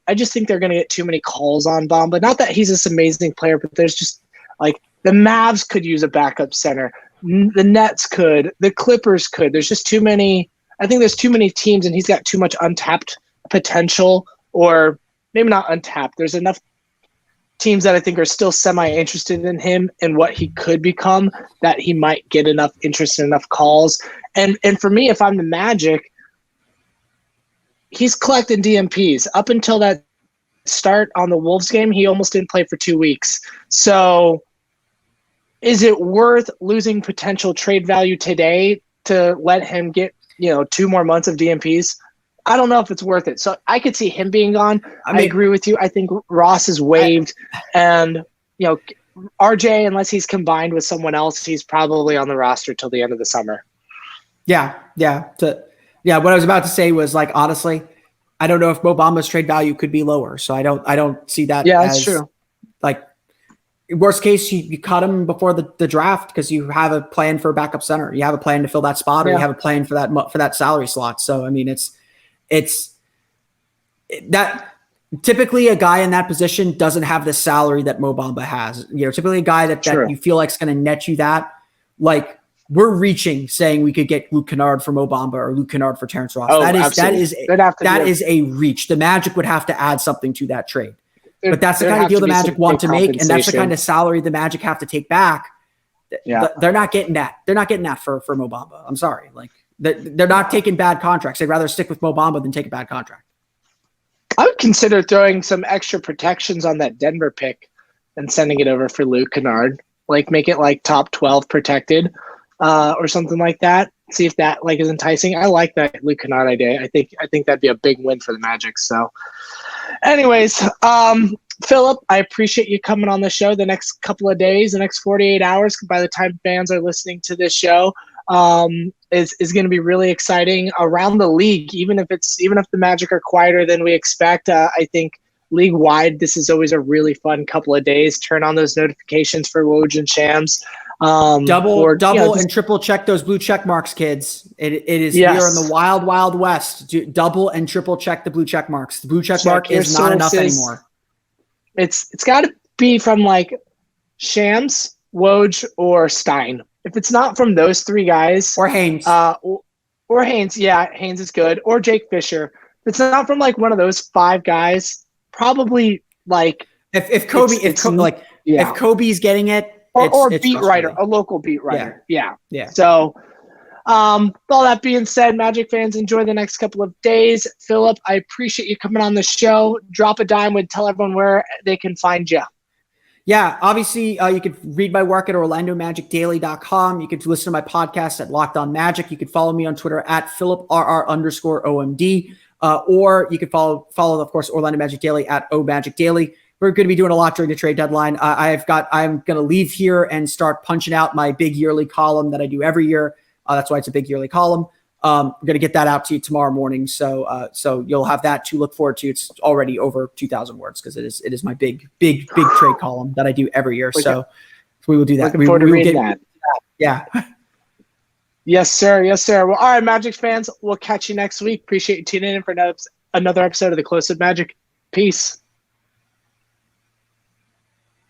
I just think they're going to get too many calls on Bamba. Not that he's this amazing player, but there's just like the Mavs could use a backup center. The Nets could. The Clippers could. There's just too many. I think there's too many teams, and he's got too much untapped potential, or maybe not untapped. There's enough teams that I think are still semi-interested in him and what he could become, that he might get enough interest and enough calls. And for me, if I'm the Magic, he's collecting DMPs. Up until that start on the Wolves game, he almost didn't play for 2 weeks. So is it worth losing potential trade value today to let him get 2 more months of DMPs, I don't know if it's worth it. So I could see him being gone. I agree with you. I think Ross is waived, and RJ, unless he's combined with someone else, he's probably on the roster till the end of the summer. Yeah. What I was about to say was, like, honestly, I don't know if Mo Bamba's trade value could be lower. So I don't see that. Yeah, that's true. Like, worst case, you cut him before the draft because you have a plan for a backup center. You have a plan to fill that spot, or you have a plan for that salary slot. So I mean, it's that typically a guy in that position doesn't have the salary that Mo Bamba has. Typically a guy that you feel like is going to net you that. Like, we're reaching saying we could get Luke Kennard for Mo Bamba or Luke Kennard for Terrence Ross. Oh, that absolutely. is a reach. The Magic would have to add something to that trade. But that's the kind of deal the Magic want to make, and that's the kind of salary the Magic have to take back. Yeah. They're not getting that. They're not getting that for Mo Bamba. I'm sorry. Like, they're not taking bad contracts. They'd rather stick with Mo Bamba than take a bad contract. I would consider throwing some extra protections on that Denver pick and sending it over for Luke Kennard. Like, make it like top 12 protected or something like that. See if that is enticing. I like that Luke Kennard idea. I think that'd be a big win for the Magic. So anyways, Philip, I appreciate you coming on the show the next couple of days, the next 48 hours. By the time fans are listening to this show, is going to be really exciting around the league. Even if the Magic are quieter than we expect, I think league wide, this is always a really fun couple of days. Turn on those notifications for Woj and Shams. Double and triple check those blue check marks, kids. It is here in the wild west. Double and triple check the blue check marks. The blue check mark is not enough anymore. It's got to be from like Shams, Woj, or Stein. If it's not from those 3 guys, or Haynes, or Haynes, Haynes is good, or Jake Fisher. If it's not from like one of those 5 guys, probably like if Kobe's getting it. Or beat writer, a local beat writer. Yeah. So, with all that being said, Magic fans, enjoy the next couple of days. Philip, I appreciate you coming on the show. Drop a dime and tell everyone where they can find you. Yeah, obviously, you could read my work at OrlandoMagicDaily.com. You could listen to my podcast at Locked On Magic. You could follow me on Twitter at PhilipRR_OMD. Or you could follow, of course, Orlando Magic Daily at OMagicDaily. We're going to be doing a lot during the trade deadline. I'm going to leave here and start punching out my big yearly column that I do every year. That's why it's a big yearly column. I'm going to get that out to you tomorrow morning. So you'll have that to look forward to. It's already over 2,000 words because it is my big trade column that I do every year. So we will do that. Looking forward to reading that. Yeah. Yes, sir. Well, all right, Magic fans, we'll catch you next week. Appreciate you tuning in for another episode of the Close Up Magic. Peace.